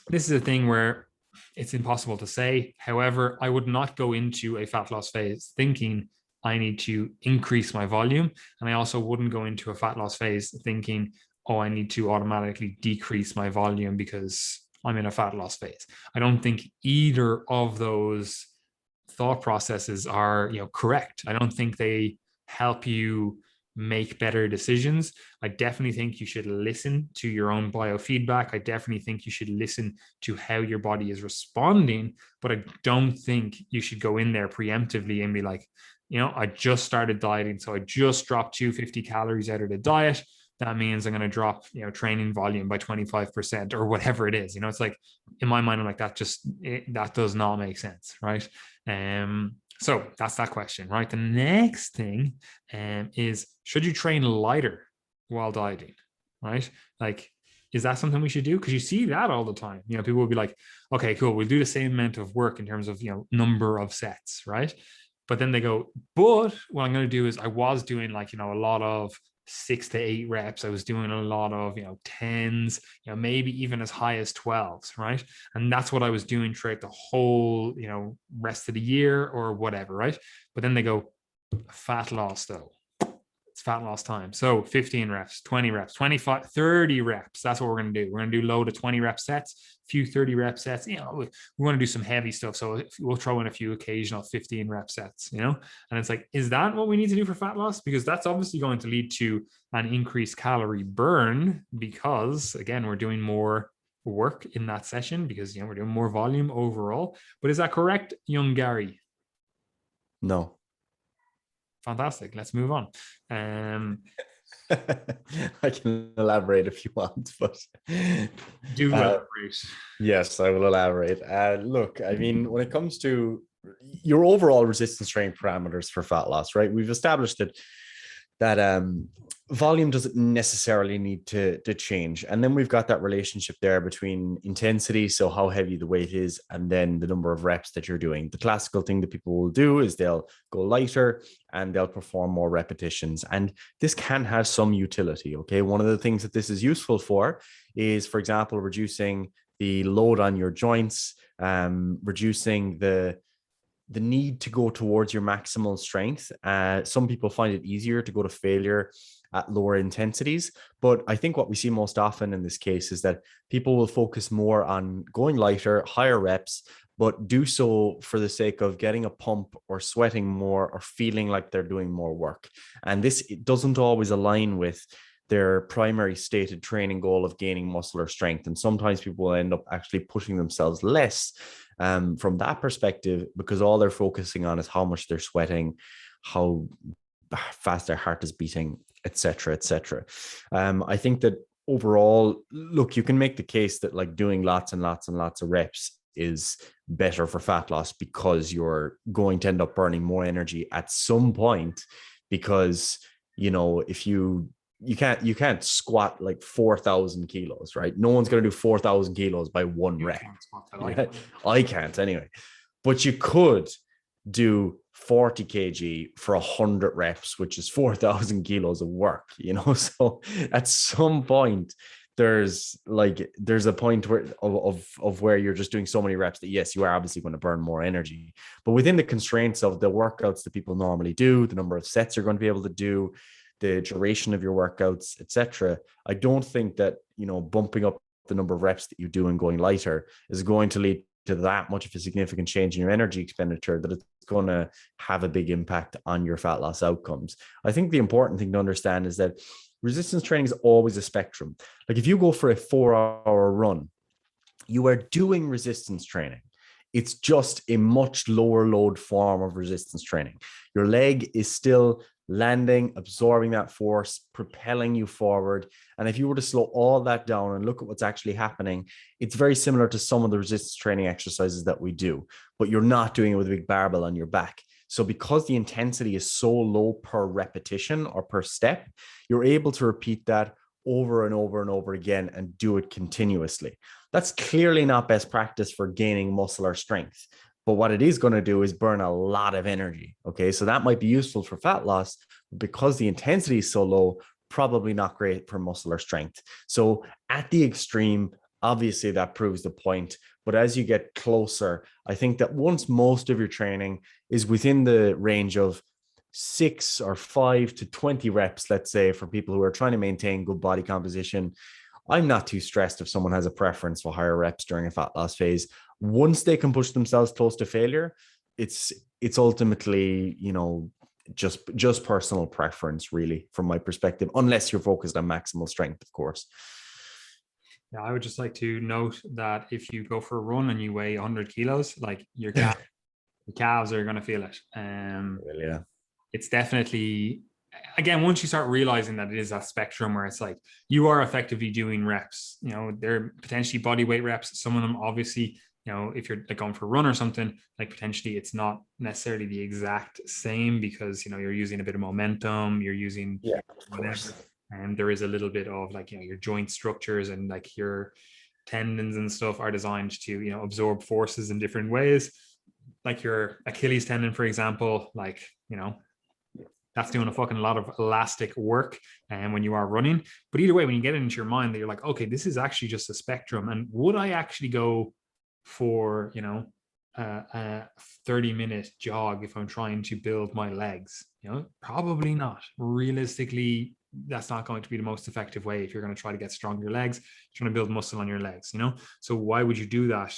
this is a thing where it's impossible to say. However, I would not go into a fat loss phase thinking I need to increase my volume. And I also wouldn't go into a fat loss phase thinking, oh, I need to automatically decrease my volume because I'm in a fat loss phase. I don't think either of those thought processes are, correct. I don't think they help you make better decisions. I definitely think you should listen to your own biofeedback. I definitely think you should listen to how your body is responding, but I don't think you should go in there preemptively and be like, I just started dieting, so I just dropped 250 calories out of the diet. That means I'm going to drop, training volume by 25% or whatever it is. It's like, in my mind, I'm like, that does not make sense, right? So that's that question, right? The next thing is, should you train lighter while dieting, right? Like, is that something we should do? Because you see that all the time. People will be like, okay, cool, we'll do the same amount of work in terms of, number of sets, right? But then they go, but what I'm going to do is, I was doing like, a lot of 6 to 8 reps. I was doing a lot of, 10s, maybe even as high as 12s, right? And that's what I was doing throughout the whole, rest of the year or whatever, right? But then they go, fat loss though. It's fat loss time. So 15 reps, 20 reps, 25, 30 reps. That's what we're going to do. We're going to do low to 20 rep sets, few 30 rep sets. We want to do some heavy stuff. So we'll throw in a few occasional 15 rep sets, and it's like, is that what we need to do for fat loss? Because that's obviously going to lead to an increased calorie burn because, again, we're doing more work in that session because, we're doing more volume overall. But is that correct, young Gary? No. Fantastic. Let's move on. I can elaborate if you want, but do elaborate. Yes, I will elaborate. Look, I mean, when it comes to your overall resistance training parameters for fat loss, right? We've established that volume doesn't necessarily need to change. And then we've got that relationship there between intensity, so how heavy the weight is, and then the number of reps that you're doing. The classical thing that people will do is they'll go lighter and they'll perform more repetitions. And this can have some utility, okay? One of the things that this is useful for is, for example, reducing the load on your joints, reducing the need to go towards your maximal strength. Some people find it easier to go to failure at lower intensities. But I think what we see most often in this case is that people will focus more on going lighter, higher reps, but do so for the sake of getting a pump or sweating more or feeling like they're doing more work. And this doesn't always align with their primary stated training goal of gaining muscle or strength. And sometimes people will end up actually pushing themselves less from that perspective, because all they're focusing on is how much they're sweating, how fast their heart is beating, etc., etc. I think that overall, look, you can make the case that like doing lots and lots and lots of reps is better for fat loss because you're going to end up burning more energy at some point, because if you can't squat like 4,000 kilos, right? No one's going to do 4,000 kilos by one rep. I can't anyway. But you could do 40 kg for 100 reps, which is 4,000 kilos of work, So at some point, there's a point where of where you're just doing so many reps that yes, you are obviously going to burn more energy. But within the constraints of the workouts that people normally do, the number of sets you're going to be able to do, the duration of your workouts, etc., I don't think that bumping up the number of reps that you do and going lighter is going to lead to that much of a significant change in your energy expenditure that it's going to have a big impact on your fat loss outcomes. I think the important thing to understand is that resistance training is always a spectrum. Like if you go for a 4-hour run, You are doing resistance training. It's just a much lower load form of resistance training. Your leg is still landing, absorbing that force, propelling you forward. And if you were to slow all that down and look at what's actually happening, it's very similar to some of the resistance training exercises that we do, but you're not doing it with a big barbell on your back. So because the intensity is so low per repetition or per step, you're able to repeat that over and over and over again and do it continuously. That's clearly not best practice for gaining muscle or strength. But what it is going to do is burn a lot of energy. Okay. So that might be useful for fat loss, but because the intensity is so low, probably not great for muscle or strength. So at the extreme, obviously that proves the point. But as you get closer, I think that once most of your training is within the range of 6 or 5 to 20 reps, let's say, for people who are trying to maintain good body composition, I'm not too stressed if someone has a preference for higher reps during a fat loss phase. Once they can push themselves close to failure, it's ultimately, just personal preference, really, from my perspective, unless you're focused on maximal strength, of course. Yeah, I would just like to note that if you go for a run and you weigh 100 kilos, like your calves are going to feel it. Well, yeah. It's definitely, again, once you start realizing that it is that spectrum where it's like you are effectively doing reps, they're potentially body weight reps. Some of them, obviously, if you're like going for a run or something, like potentially it's not necessarily the exact same because, you're using a bit of momentum, you're using whatever. And there is a little bit of like, your joint structures and like your tendons and stuff are designed to, absorb forces in different ways. Like your Achilles tendon, for example, like, that's doing a fucking lot of elastic work and when you are running. But either way, when you get it into your mind that you're like, okay, this is actually just a spectrum. And would I actually go for, a 30-minute jog if I'm trying to build my legs? Probably not. Realistically, that's not going to be the most effective way if you're going to try to get stronger legs, trying to build muscle on your legs, So why would you do that?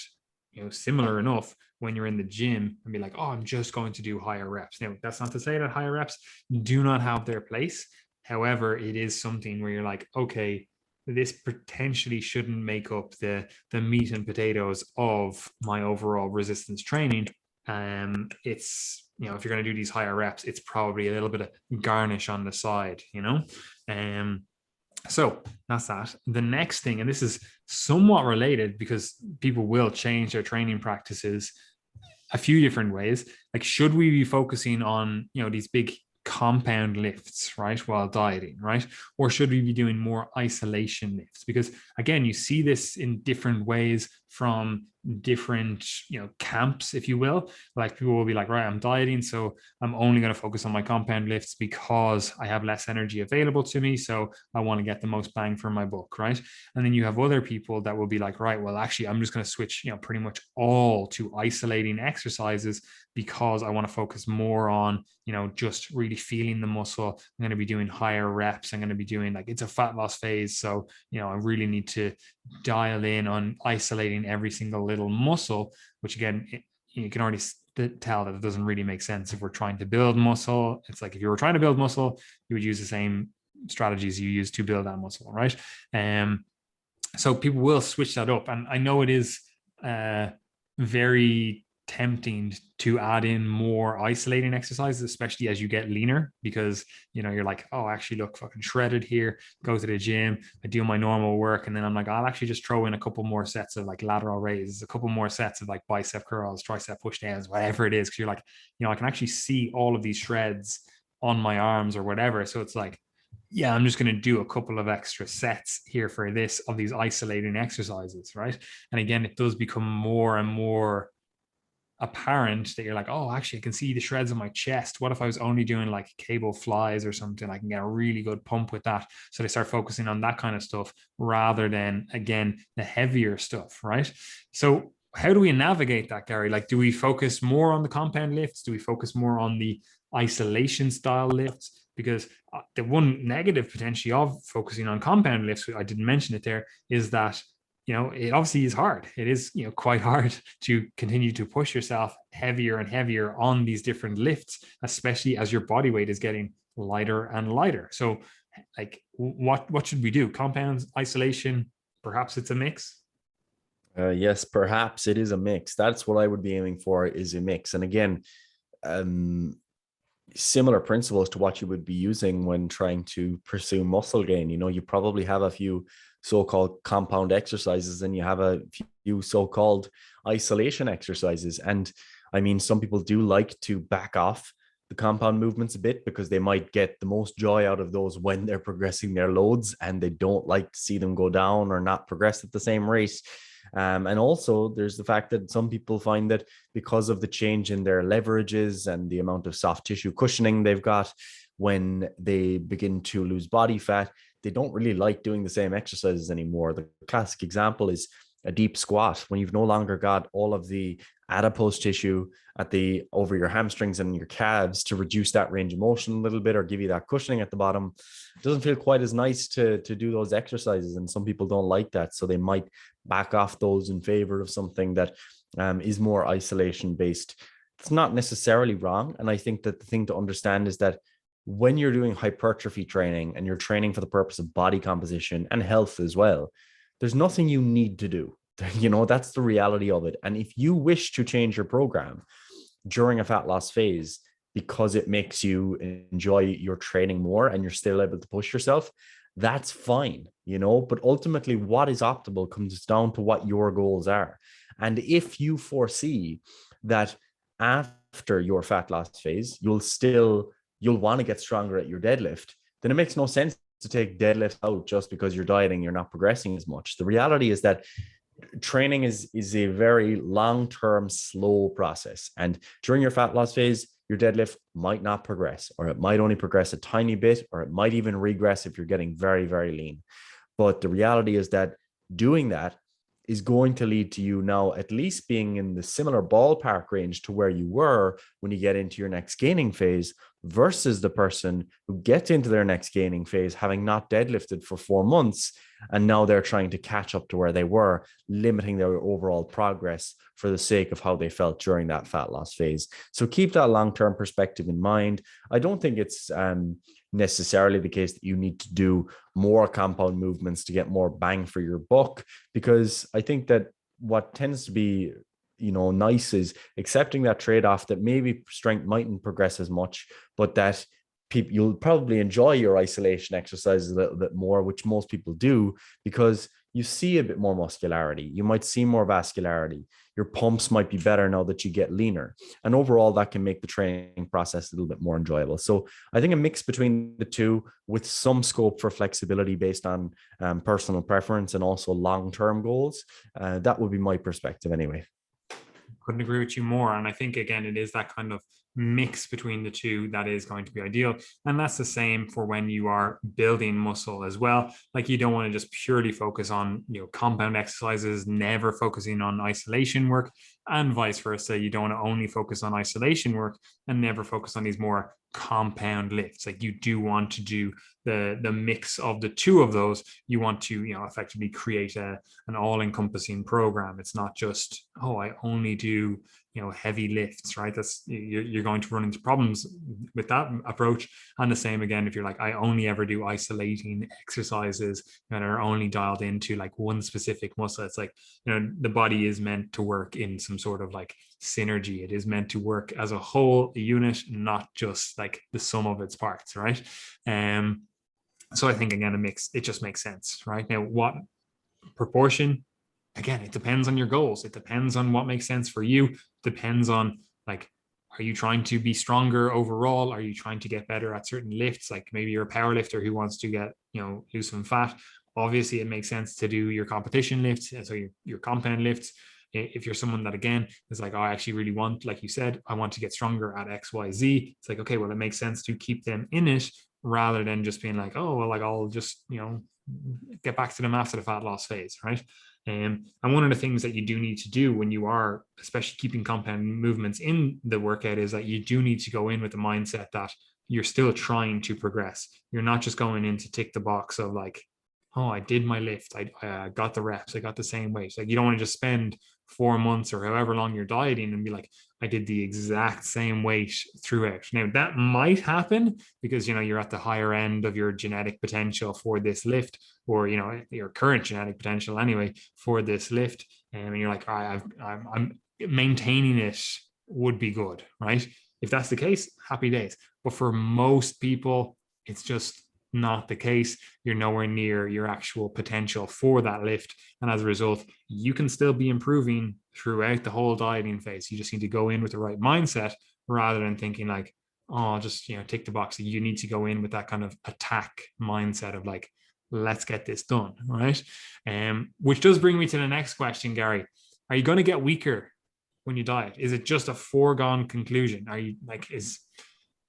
Similar enough when you're in the gym and be like, oh, I'm just going to do higher reps. Now, that's not to say that higher reps do not have their place. However, it is something where you're like, okay, this potentially shouldn't make up the meat and potatoes of my overall resistance training. It's, if you're going to do these higher reps, it's probably a little bit of garnish on the side, So that's that. The next thing, and this is somewhat related because people will change their training practices a few different ways. Like, should we be focusing on, these big compound lifts, right, while dieting, right? Or should we be doing more isolation lifts? Because again, you see this in different ways from different, camps, if you will. Like people will be like, right, I'm dieting, so I'm only going to focus on my compound lifts because I have less energy available to me. So I want to get the most bang for my buck, right? And then you have other people that will be like, right, well, actually, I'm just going to switch, pretty much all to isolating exercises because I want to focus more on, just really feeling the muscle. I'm going to be doing higher reps. I'm going to be doing like, it's a fat loss phase. So, I really need to dial in on isolating every single little muscle, which again, you can already tell that it doesn't really make sense if we're trying to build muscle. It's like if you were trying to build muscle, you would use the same strategies you use to build that muscle, right? So people will switch that up. And I know it is very tempting to add in more isolating exercises, especially as you get leaner, because you're like, oh, actually look fucking shredded here, go to the gym, I do my normal work, and then I'm like, I'll actually just throw in a couple more sets of like lateral raises, a couple more sets of like bicep curls, tricep push downs, whatever it is, because you're like, I can actually see all of these shreds on my arms or whatever. So it's like, yeah, I'm just going to do a couple of extra sets here for this of these isolating exercises, right? And again, it does become more and more apparent that you're like, oh, actually, I can see the shreds on my chest. What if I was only doing like cable flies or something? I can get a really good pump with that. So they start focusing on that kind of stuff rather than, again, the heavier stuff, right? So how do we navigate that, Gary? Like, do we focus more on the compound lifts? Do we focus more on the isolation style lifts? Because the one negative potentially of focusing on compound lifts, I didn't mention it there, is that it obviously is hard. It is, quite hard to continue to push yourself heavier and heavier on these different lifts, especially as your body weight is getting lighter and lighter. So like, what should we do? Compounds, isolation, perhaps it's a mix? Yes, perhaps it is a mix. That's what I would be aiming for, is a mix. And again, um, similar principles to what you would be using when trying to pursue muscle gain. You know, you probably have a few so-called compound exercises and you have a few so-called isolation exercises. And I mean, some people do like to back off the compound movements a bit because they might get the most joy out of those when they're progressing their loads, and they don't like to see them go down or not progress at the same rate. And also, there's the fact that some people find that because of the change in their leverages and the amount of soft tissue cushioning they've got when they begin to lose body fat, they don't really like doing the same exercises anymore. The classic example is a deep squat. When you've no longer got all of the adipose tissue at the over your hamstrings and your calves to reduce that range of motion a little bit or give you that cushioning at the bottom, it doesn't feel quite as nice to do those exercises. And some people don't like that, so they might back off those in favor of something that is more isolation based. It's not necessarily wrong. And I think that the thing to understand is that when you're doing hypertrophy training and you're training for the purpose of body composition and health as well, there's nothing you need to do. You know, that's the reality of it. And if you wish to change your program during a fat loss phase because it makes you enjoy your training more and you're still able to push yourself, that's fine, you know. But ultimately, what is optimal comes down to what your goals are. And if you foresee that after your fat loss phase, you'll want to get stronger at your deadlift, then it makes no sense to take deadlifts out just because you're dieting, you're not progressing as much. The reality is that training is a very long-term, slow process. And during your fat loss phase, your deadlift might not progress, or it might only progress a tiny bit, or it might even regress if you're getting very, very lean. But the reality is that doing that is going to lead to you now at least being in the similar ballpark range to where you were when you get into your next gaining phase, versus the person who gets into their next gaining phase having not deadlifted for 4 months, and now they're trying to catch up to where they were, limiting their overall progress for the sake of how they felt during that fat loss phase. So keep that long-term perspective in mind. I don't think it's necessarily the case that you need to do more compound movements to get more bang for your buck, because I think that what tends to be, you know, nice is accepting that trade-off that maybe strength mightn't progress as much, but that people, you'll probably enjoy your isolation exercises a little bit more, which most people do, because you see a bit more muscularity. You might see more vascularity. Your pumps might be better now that you get leaner. And overall, that can make the training process a little bit more enjoyable. So I think a mix between the two, with some scope for flexibility based on personal preference and also long-term goals. That would be my perspective anyway. Couldn't agree with you more. And I think, again, it is that kind of mix between the two that is going to be ideal. And that's the same for when you are building muscle as well. Like, you don't want to just purely focus on, you know, compound exercises, never focusing on isolation work, and vice versa. You don't want to only focus on isolation work and never focus on these more compound lifts. Like, you do want to do the mix of the two of those. You want to, you know, effectively create an all-encompassing program. It's not just, oh, I only do, you know, heavy lifts, right? That's, you're going to run into problems with that approach. And the same again, if you're like, I only ever do isolating exercises that are only dialed into like one specific muscle. It's like, you know, the body is meant to work in some sort of like synergy. It is meant to work as a whole, a unit, not just like the sum of its parts, right? So I think, again, a mix, it just makes sense, right? Now, what proportion? Again, it depends on your goals. It depends on what makes sense for you. Depends on, like, are you trying to be stronger overall? Are you trying to get better at certain lifts? Like, maybe you're a power lifter who wants to get, you know, lose some fat. Obviously, it makes sense to do your competition lifts, so your compound lifts. If you're someone that, again, is like, oh, I actually really want, like you said, I want to get stronger at XYZ, it's like, okay, well, it makes sense to keep them in it rather than just being like, oh, well, like, I'll just, you know, get back to them after the fat loss phase, right? And one of the things that you do need to do when you are, especially keeping compound movements in the workout, is that you do need to go in with the mindset that you're still trying to progress. You're not just going in to tick the box of like, oh, I did my lift, I got the reps, I got the same weight. Like, you don't want to just spend 4 months or however long you're dieting and be like, I did the exact same weight throughout. Now that might happen because, you're at the higher end of your genetic potential for this lift, or, your current genetic potential anyway for this lift. And you're like, all right, I'm maintaining it would be good, right? If that's the case, happy days. But for most people, it's just not the case. You're nowhere near your actual potential for that lift. And as a result, you can still be improving throughout the whole dieting phase. You just need to go in with the right mindset rather than thinking like, oh, just, tick the box. You need to go in with that kind of attack mindset of like, let's get this done, right? Which does bring me to the next question, Gary. Are you going to get weaker when you diet? Is it just a foregone conclusion? Are you like, is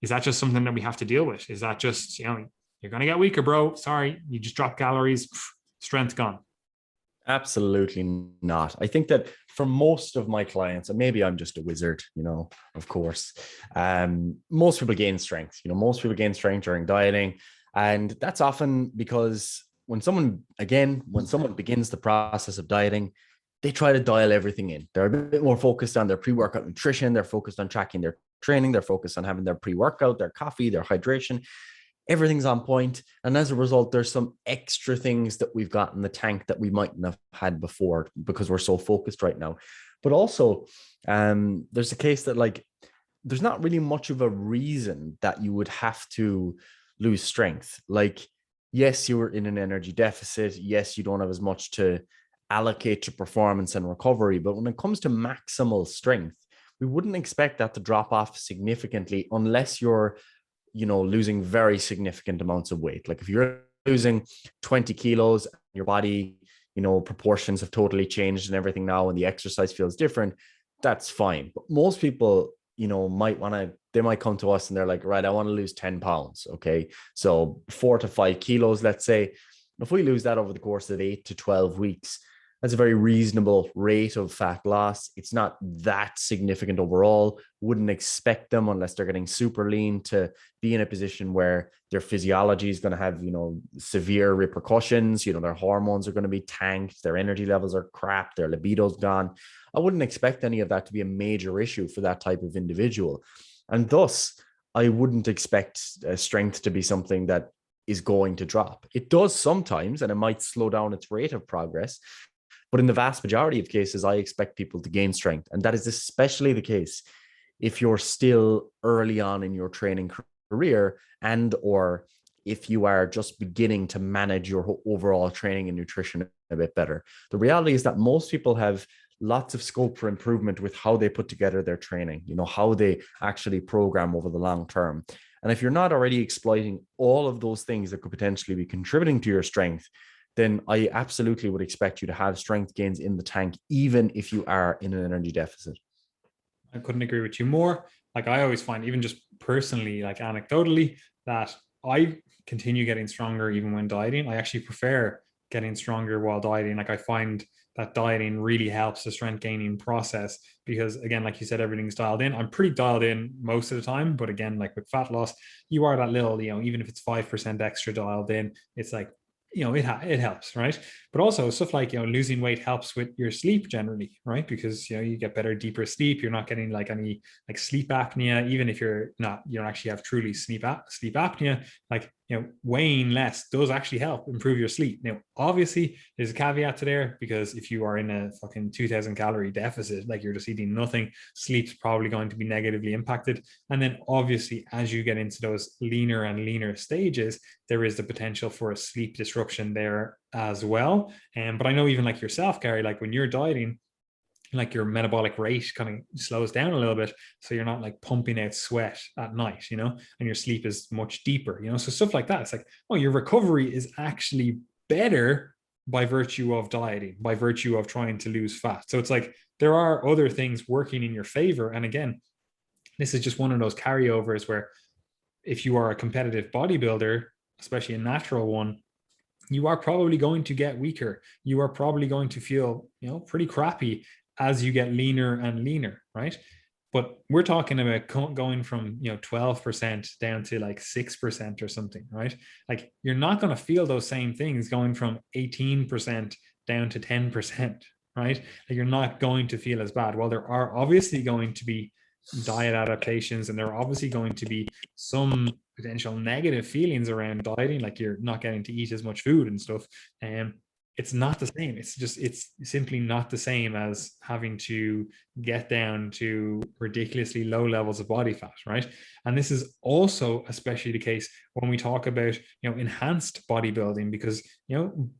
that just something that we have to deal with? Is that just, you're going to get weaker, bro. Sorry, you just drop calories, strength gone. Absolutely not. I think that for most of my clients, and maybe I'm just a wizard, of course, most people gain strength. Most people gain strength during dieting. And that's often because when someone begins the process of dieting, they try to dial everything in. They're a bit more focused on their pre-workout nutrition. They're focused on tracking their training. They're focused on having their pre-workout, their coffee, their hydration. Everything's on point. And as a result, there's some extra things that we've got in the tank that we mightn't have had before because we're so focused right now. But also, there's a case that like, there's not really much of a reason that you would have to lose strength. Like, yes, you're in an energy deficit. Yes, you don't have as much to allocate to performance and recovery. But when it comes to maximal strength, we wouldn't expect that to drop off significantly unless you're losing very significant amounts of weight. Like if you're losing 20 kilos, your body, proportions have totally changed and everything now, and the exercise feels different, that's fine. But most people, they might come to us and they're like, right, I want to lose 10 pounds. Okay. So 4 to 5 kilos, let's say. If we lose that over the course of 8 to 12 weeks, that's a very reasonable rate of fat loss. It's not that significant overall. Wouldn't expect them, unless they're getting super lean, to be in a position where their physiology is going to have, severe repercussions. Their hormones are going to be tanked. Their energy levels are crap. Their libido's gone. I wouldn't expect any of that to be a major issue for that type of individual. And thus, I wouldn't expect strength to be something that is going to drop. It does sometimes, and it might slow down its rate of progress. But in the vast majority of cases, I expect people to gain strength. And that is especially the case if you're still early on in your training career, and or if you are just beginning to manage your overall training and nutrition a bit better. The reality is that most people have lots of scope for improvement with how they put together their training, how they actually program over the long term. And if you're not already exploiting all of those things that could potentially be contributing to your strength, then I absolutely would expect you to have strength gains in the tank, even if you are in an energy deficit. I couldn't agree with you more. Like I always find, even just personally, like anecdotally, that I continue getting stronger even when dieting. I actually prefer getting stronger while dieting. Like I find that dieting really helps the strength gaining process because, again, like you said, everything's dialed in. I'm pretty dialed in most of the time, but again, like with fat loss, you are that little, even if it's 5% extra dialed in, it's like, it helps, right? But also stuff like, losing weight helps with your sleep generally, right? Because, you get better, deeper sleep. You're not getting like any like sleep apnea, even if you don't actually have truly sleep apnea, like, weighing less does actually help improve your sleep. Now, obviously there's a caveat to there, because if you are in a fucking 2000 calorie deficit, like you're just eating nothing, sleep's probably going to be negatively impacted. And then obviously, as you get into those leaner and leaner stages, there is the potential for a sleep disruption there as well. But I know even like yourself, Gary, like when you're dieting, like your metabolic rate kind of slows down a little bit, so you're not like pumping out sweat at night, and your sleep is much deeper, so stuff like that. It's like, oh, your recovery is actually better by virtue of dieting, by virtue of trying to lose fat. So it's like there are other things working in your favor. And again, this is just one of those carryovers where if you are a competitive bodybuilder, especially a natural one, you are probably going to get weaker. You are probably going to feel, pretty crappy as you get leaner and leaner, right? But we're talking about going from 12% down to like 6% or something, right? Like you're not going to feel those same things going from 18% down to 10%, right? Like you're not going to feel as bad. Well, there are obviously going to be diet adaptations, and there are obviously going to be some potential negative feelings around dieting, like you're not getting to eat as much food and stuff. And it's not the same. It's simply not the same as having to get down to ridiculously low levels of body fat, right? And this is also especially the case when we talk about, enhanced bodybuilding, because,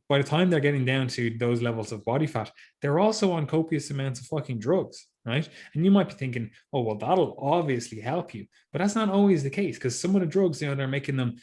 by the time they're getting down to those levels of body fat, they're also on copious amounts of fucking drugs, right? And you might be thinking, oh, well, that'll obviously help you. But that's not always the case, because some of the drugs, they're making them,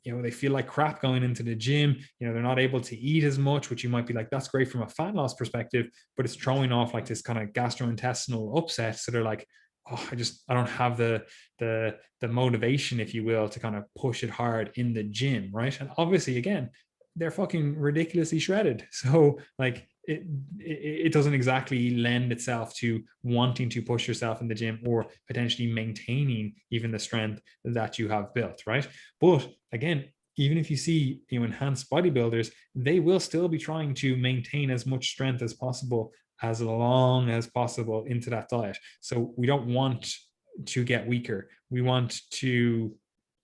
they feel like crap going into the gym. They're not able to eat as much, which you might be like, that's great from a fat loss perspective, but it's throwing off like this kind of gastrointestinal upset. So they're like, oh, I don't have the motivation, if you will, to kind of push it hard in the gym, right? And obviously, again, they're fucking ridiculously shredded. So like it doesn't exactly lend itself to wanting to push yourself in the gym or potentially maintaining even the strength that you have built, right? But again, even if you see enhanced bodybuilders, they will still be trying to maintain as much strength as possible, as long as possible into that diet. So we don't want to get weaker. We want to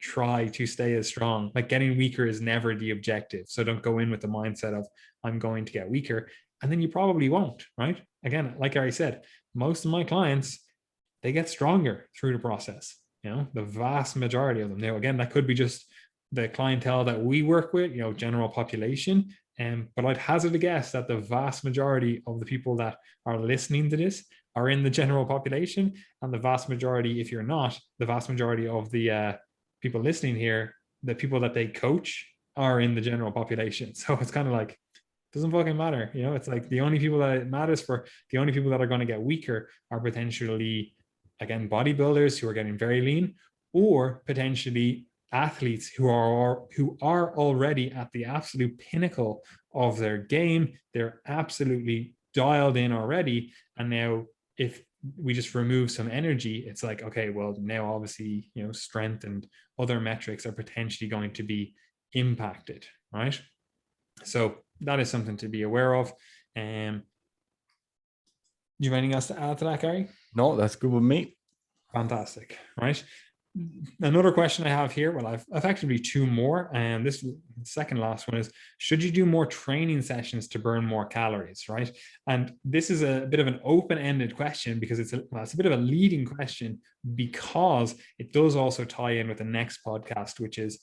try to stay as strong. Like getting weaker is never the objective. So don't go in with the mindset of I'm going to get weaker. And then you probably won't, right? Again, like I said, most of my clients, they get stronger through the process. The vast majority of them. Now, again, that could be just the clientele that we work with, general population. But I'd hazard a guess that the vast majority of the people that are listening to this are in the general population. And the vast majority, if you're not, the vast majority of the people listening here, the people that they coach are in the general population. So it's kind of like, doesn't fucking matter. It's like the only people that it matters for, the only people that are going to get weaker are potentially, again, bodybuilders who are getting very lean, or potentially athletes who are already at the absolute pinnacle of their game. They're absolutely dialed in already. And now if we just remove some energy, it's like, okay, well, now obviously, strength and other metrics are potentially going to be impacted, right? So that is something to be aware of. Do you have anything else to add to that, Gary? No, that's good with me. Fantastic, right? Another question I have here, well, I've effectively two more, and this second last one is, should you do more training sessions to burn more calories, right? And this is a bit of an open-ended question, because it's a bit of a leading question, because it does also tie in with the next podcast, which is,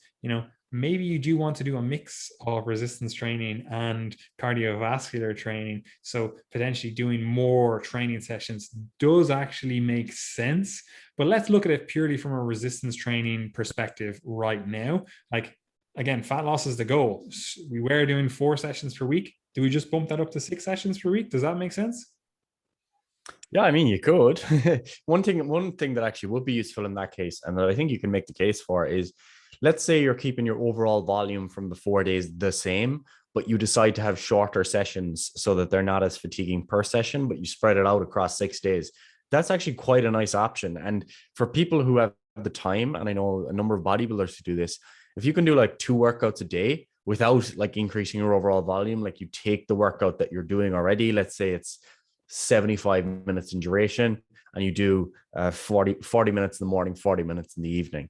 maybe you do want to do a mix of resistance training and cardiovascular training. So potentially doing more training sessions does actually make sense. But let's look at it purely from a resistance training perspective right now. Like, again, fat loss is the goal. We were doing 4 sessions per week. Do we just bump that up to 6 sessions per week? Does that make sense? Yeah, I mean, you could. One thing that actually would be useful in that case, and that I think you can make the case for, is, let's say you're keeping your overall volume from the 4 days the same, but you decide to have shorter sessions so that they're not as fatiguing per session, but you spread it out across 6 days. That's actually quite a nice option. And for people who have the time, and I know a number of bodybuilders who do this, if you can do like 2 workouts a day without like increasing your overall volume, like you take the workout that you're doing already, let's say it's 75 minutes in duration, and you do 40 minutes in the morning, 40 minutes in the evening.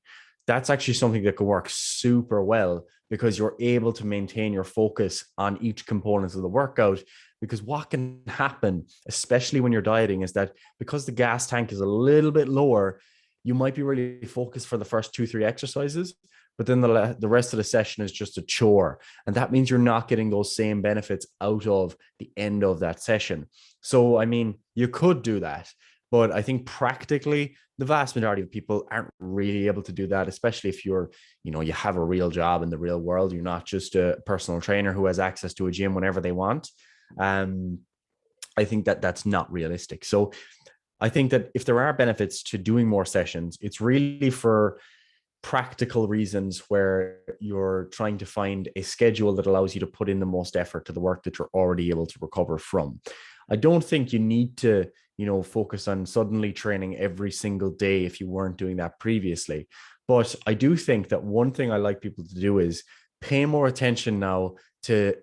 That's actually something that can work super well, because you're able to maintain your focus on each component of the workout. Because what can happen, especially when you're dieting, is that because the gas tank is a little bit lower, you might be really focused for the first 2-3 exercises, but then the rest of the session is just a chore. And that means you're not getting those same benefits out of the end of that session. So, I mean, you could do that, but I think practically the vast majority of people aren't really able to do that, especially if you're, you have a real job in the real world. You're not just a personal trainer who has access to a gym whenever they want. I think that that's not realistic. So I think that if there are benefits to doing more sessions, it's really for practical reasons, where you're trying to find a schedule that allows you to put in the most effort to the work that you're already able to recover from. I don't think you need to, focus on suddenly training every single day if you weren't doing that previously. But I do think that one thing I like people to do is pay more attention now to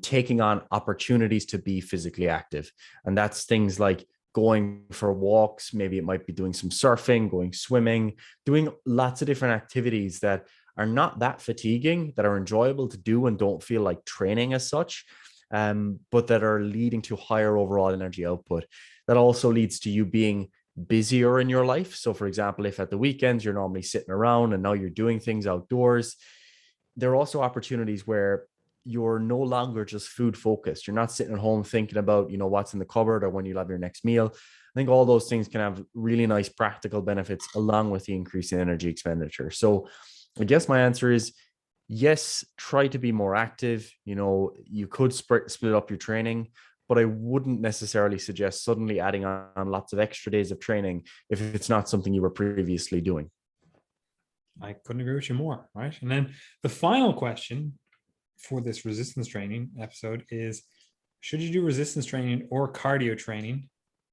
taking on opportunities to be physically active. And that's things like going for walks. Maybe it might be doing some surfing, going swimming, doing lots of different activities that are not that fatiguing, that are enjoyable to do and don't feel like training as such, but that are leading to higher overall energy output. That also leads to you being busier in your life. So, for example, if at the weekends you're normally sitting around and now you're doing things outdoors, there are also opportunities where you're no longer just food focused. You're not sitting at home thinking about, what's in the cupboard or when you'll have your next meal. I think all those things can have really nice practical benefits along with the increase in energy expenditure. So I guess my answer is yes, try to be more active. You could split up your training, but I wouldn't necessarily suggest suddenly adding on lots of extra days of training if it's not something you were previously doing. I couldn't agree with you more, right? And then the final question for this resistance training episode is, should you do resistance training or cardio training?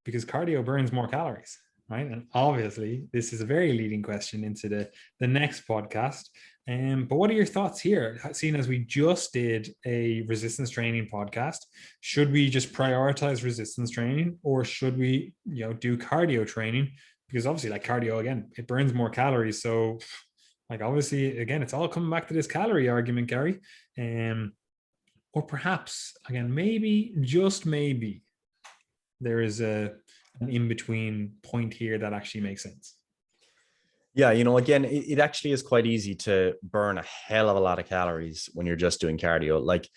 Because cardio burns more calories, right? And obviously, this is a very leading question into the next podcast. But what are your thoughts here? Seeing as we just did a resistance training podcast, should we just prioritize resistance training, or should we, do cardio training? Because obviously, like cardio, again, it burns more calories. So, like, obviously, again, it's all coming back to this calorie argument, Gary. Or perhaps, again, maybe, just maybe, there is an in-between point here that actually makes sense. Yeah, again, it actually is quite easy to burn a hell of a lot of calories when you're just doing cardio. Like,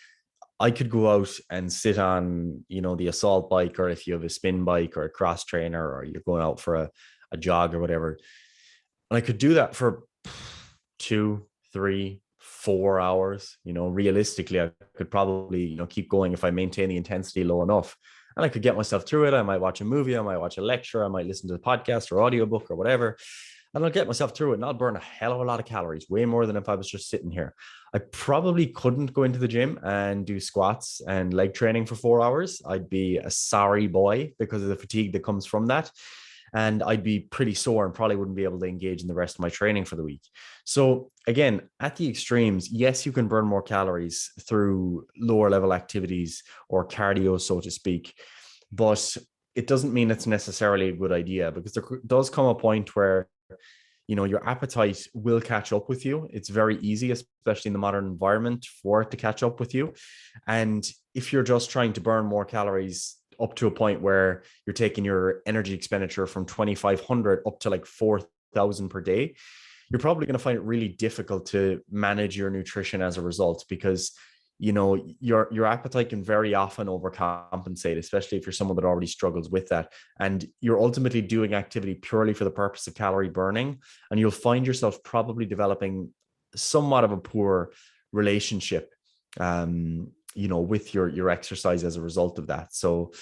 I could go out and sit on, the assault bike, or if you have a spin bike or a cross trainer, or you're going out for a jog or whatever. And I could do that for 2, 3, 4 hours. Realistically, I could probably, keep going if I maintain the intensity low enough. And I could get myself through it. I might watch a movie, I might watch a lecture, I might listen to a podcast or audiobook or whatever. And I'll get myself through it and I'll burn a hell of a lot of calories, way more than if I was just sitting here. I probably couldn't go into the gym and do squats and leg training for 4 hours. I'd be a sorry boy because of the fatigue that comes from that. And I'd be pretty sore and probably wouldn't be able to engage in the rest of my training for the week. So again, at the extremes, yes, you can burn more calories through lower level activities or cardio, so to speak, but it doesn't mean it's necessarily a good idea, because there does come a point where your appetite will catch up with you. It's very easy, especially in the modern environment, for it to catch up with you. And if you're just trying to burn more calories up to a point where you're taking your energy expenditure from 2,500 up to like 4,000 per day, you're probably going to find it really difficult to manage your nutrition as a result, because your appetite can very often overcompensate, especially if you're someone that already struggles with that. And you're ultimately doing activity purely for the purpose of calorie burning. And you'll find yourself probably developing somewhat of a poor relationship, with your exercise as a result of that. So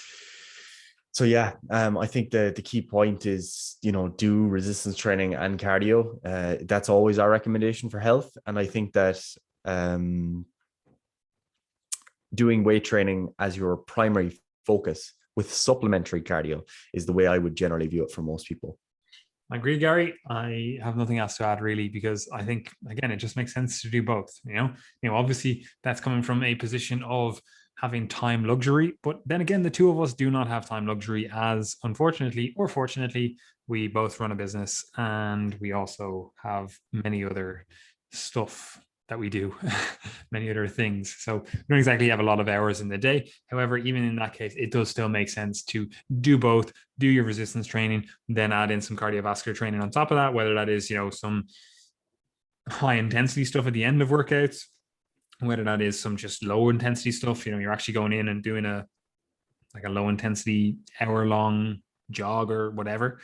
yeah, I think the key point is, do resistance training and cardio. That's always our recommendation for health. And I think that, doing weight training as your primary focus with supplementary cardio is the way I would generally view it for most people. I agree, Gary. I have nothing else to add really, because I think, again, it just makes sense to do both. Obviously that's coming from a position of having time luxury, but then again, the two of us do not have time luxury, as unfortunately or fortunately, we both run a business and we also have many other stuff that we do, many other things. So we don't exactly have a lot of hours in the day. However, even in that case, it does still make sense to do both, do your resistance training, then add in some cardiovascular training on top of that, whether that is, some high intensity stuff at the end of workouts, whether that is some just low intensity stuff, you're actually going in and doing a low intensity hour long jog or whatever,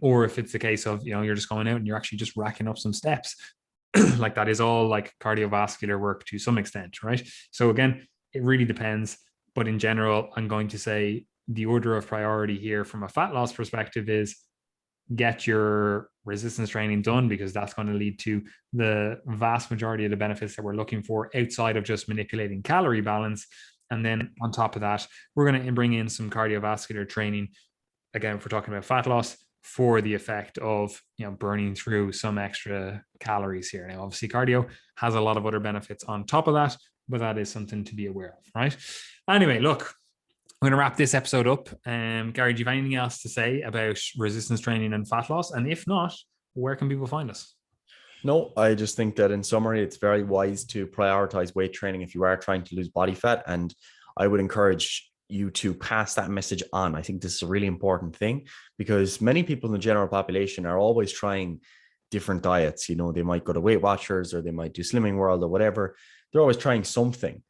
or if it's the case of, you're just going out and you're actually just racking up some steps. Like, that is all like cardiovascular work to some extent, right? So again, it really depends. But in general, I'm going to say the order of priority here from a fat loss perspective is get your resistance training done, because that's going to lead to the vast majority of the benefits that we're looking for outside of just manipulating calorie balance. And then on top of that, we're going to bring in some cardiovascular training. Again, if we're talking about fat loss, for the effect of burning through some extra calories here. Now, obviously, cardio has a lot of other benefits on top of that, but that is something to be aware of, right? Anyway, look, I'm going to wrap this episode up. Gary, do you have anything else to say about resistance training and fat loss? And if not, where can people find us? No, I just think that in summary, it's very wise to prioritize weight training if you are trying to lose body fat. And I would encourage you to pass that message on. I think this is a really important thing because many people in the general population are always trying different diets. You know, they might go to Weight Watchers or they might do Slimming World or whatever. They're always trying something.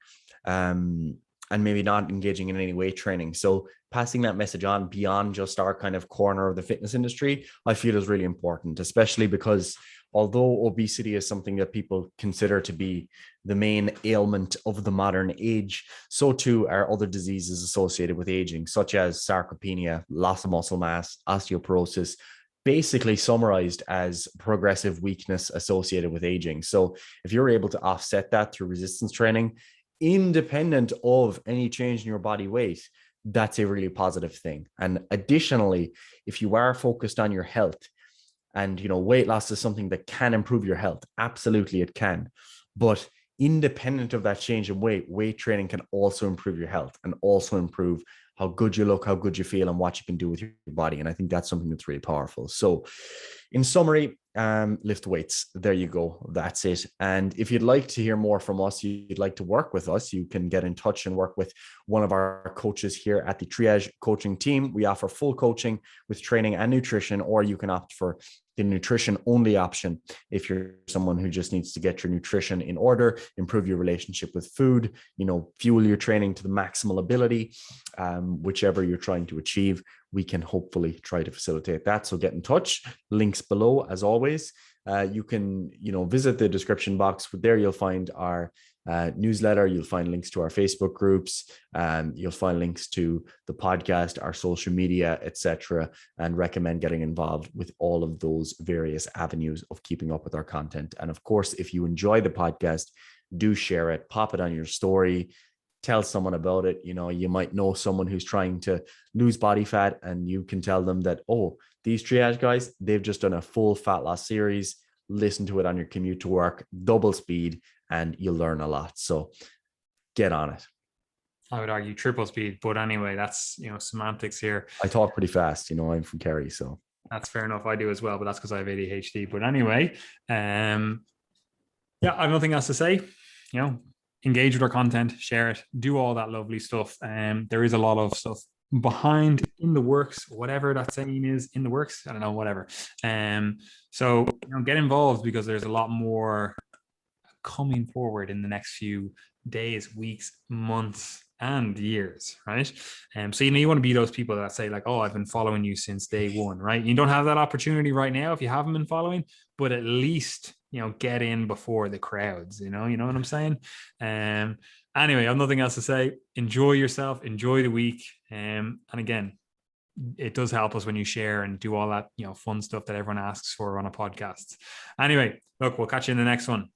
And maybe not engaging in any weight training. So passing that message on beyond just our kind of corner of the fitness industry, I feel is really important, especially because although obesity is something that people consider to be the main ailment of the modern age, so too are other diseases associated with aging, such as sarcopenia, loss of muscle mass, osteoporosis, basically summarized as progressive weakness associated with aging. So if you're able to offset that through resistance training, independent of any change in your body weight, that's a really positive thing. And additionally, if you are focused on your health, and weight loss is something that can improve your health, absolutely it can. But independent of that change in weight training can also improve your health and also improve how good you look, how good you feel, and what you can do with your body. And I think that's something that's really powerful. So in summary, lift weights. There you go. That's it. And if you'd like to hear more from us, you'd like to work with us, you can get in touch and work with one of our coaches here at the Triage coaching team. We offer full coaching with training and nutrition, or you can opt for the nutrition only option if you're someone who just needs to get your nutrition in order, improve your relationship with food, fuel your training to the maximal ability, whichever you're trying to achieve. We can hopefully try to facilitate that. So get in touch. Links below, as always. You can, visit the description box. There you'll find our newsletter. You'll find links to our Facebook groups. You'll find links to the podcast, our social media, etc. And recommend getting involved with all of those various avenues of keeping up with our content. And of course, if you enjoy the podcast, do share it, pop it on your story, tell someone about it. You might know someone who's trying to lose body fat, and you can tell them that, oh, these Triage guys, they've just done a full fat loss series. Listen to it on your commute to work, double speed, and you'll learn a lot. So get on it. I would argue triple speed, but anyway, that's, semantics here. I talk pretty fast. I'm from Kerry, so. That's fair enough. I do as well, but that's because I have ADHD. But anyway, yeah, I have nothing else to say. Engage with our content, share it, do all that lovely stuff. There is a lot of stuff behind, in the works, whatever that saying is, in the works. I don't know, whatever. So get involved, because there's a lot more coming forward in the next few days, weeks, months, and years, right? So you want to be those people that say like, oh, I've been following you since day one, right? You don't have that opportunity right now if you haven't been following, but at least get in before the crowds. You know what I'm saying? Anyway, I have nothing else to say. Enjoy yourself, enjoy the week, and again, it does help us when you share and do all that fun stuff that everyone asks for on a podcast. Anyway, look, we'll catch you in the next one.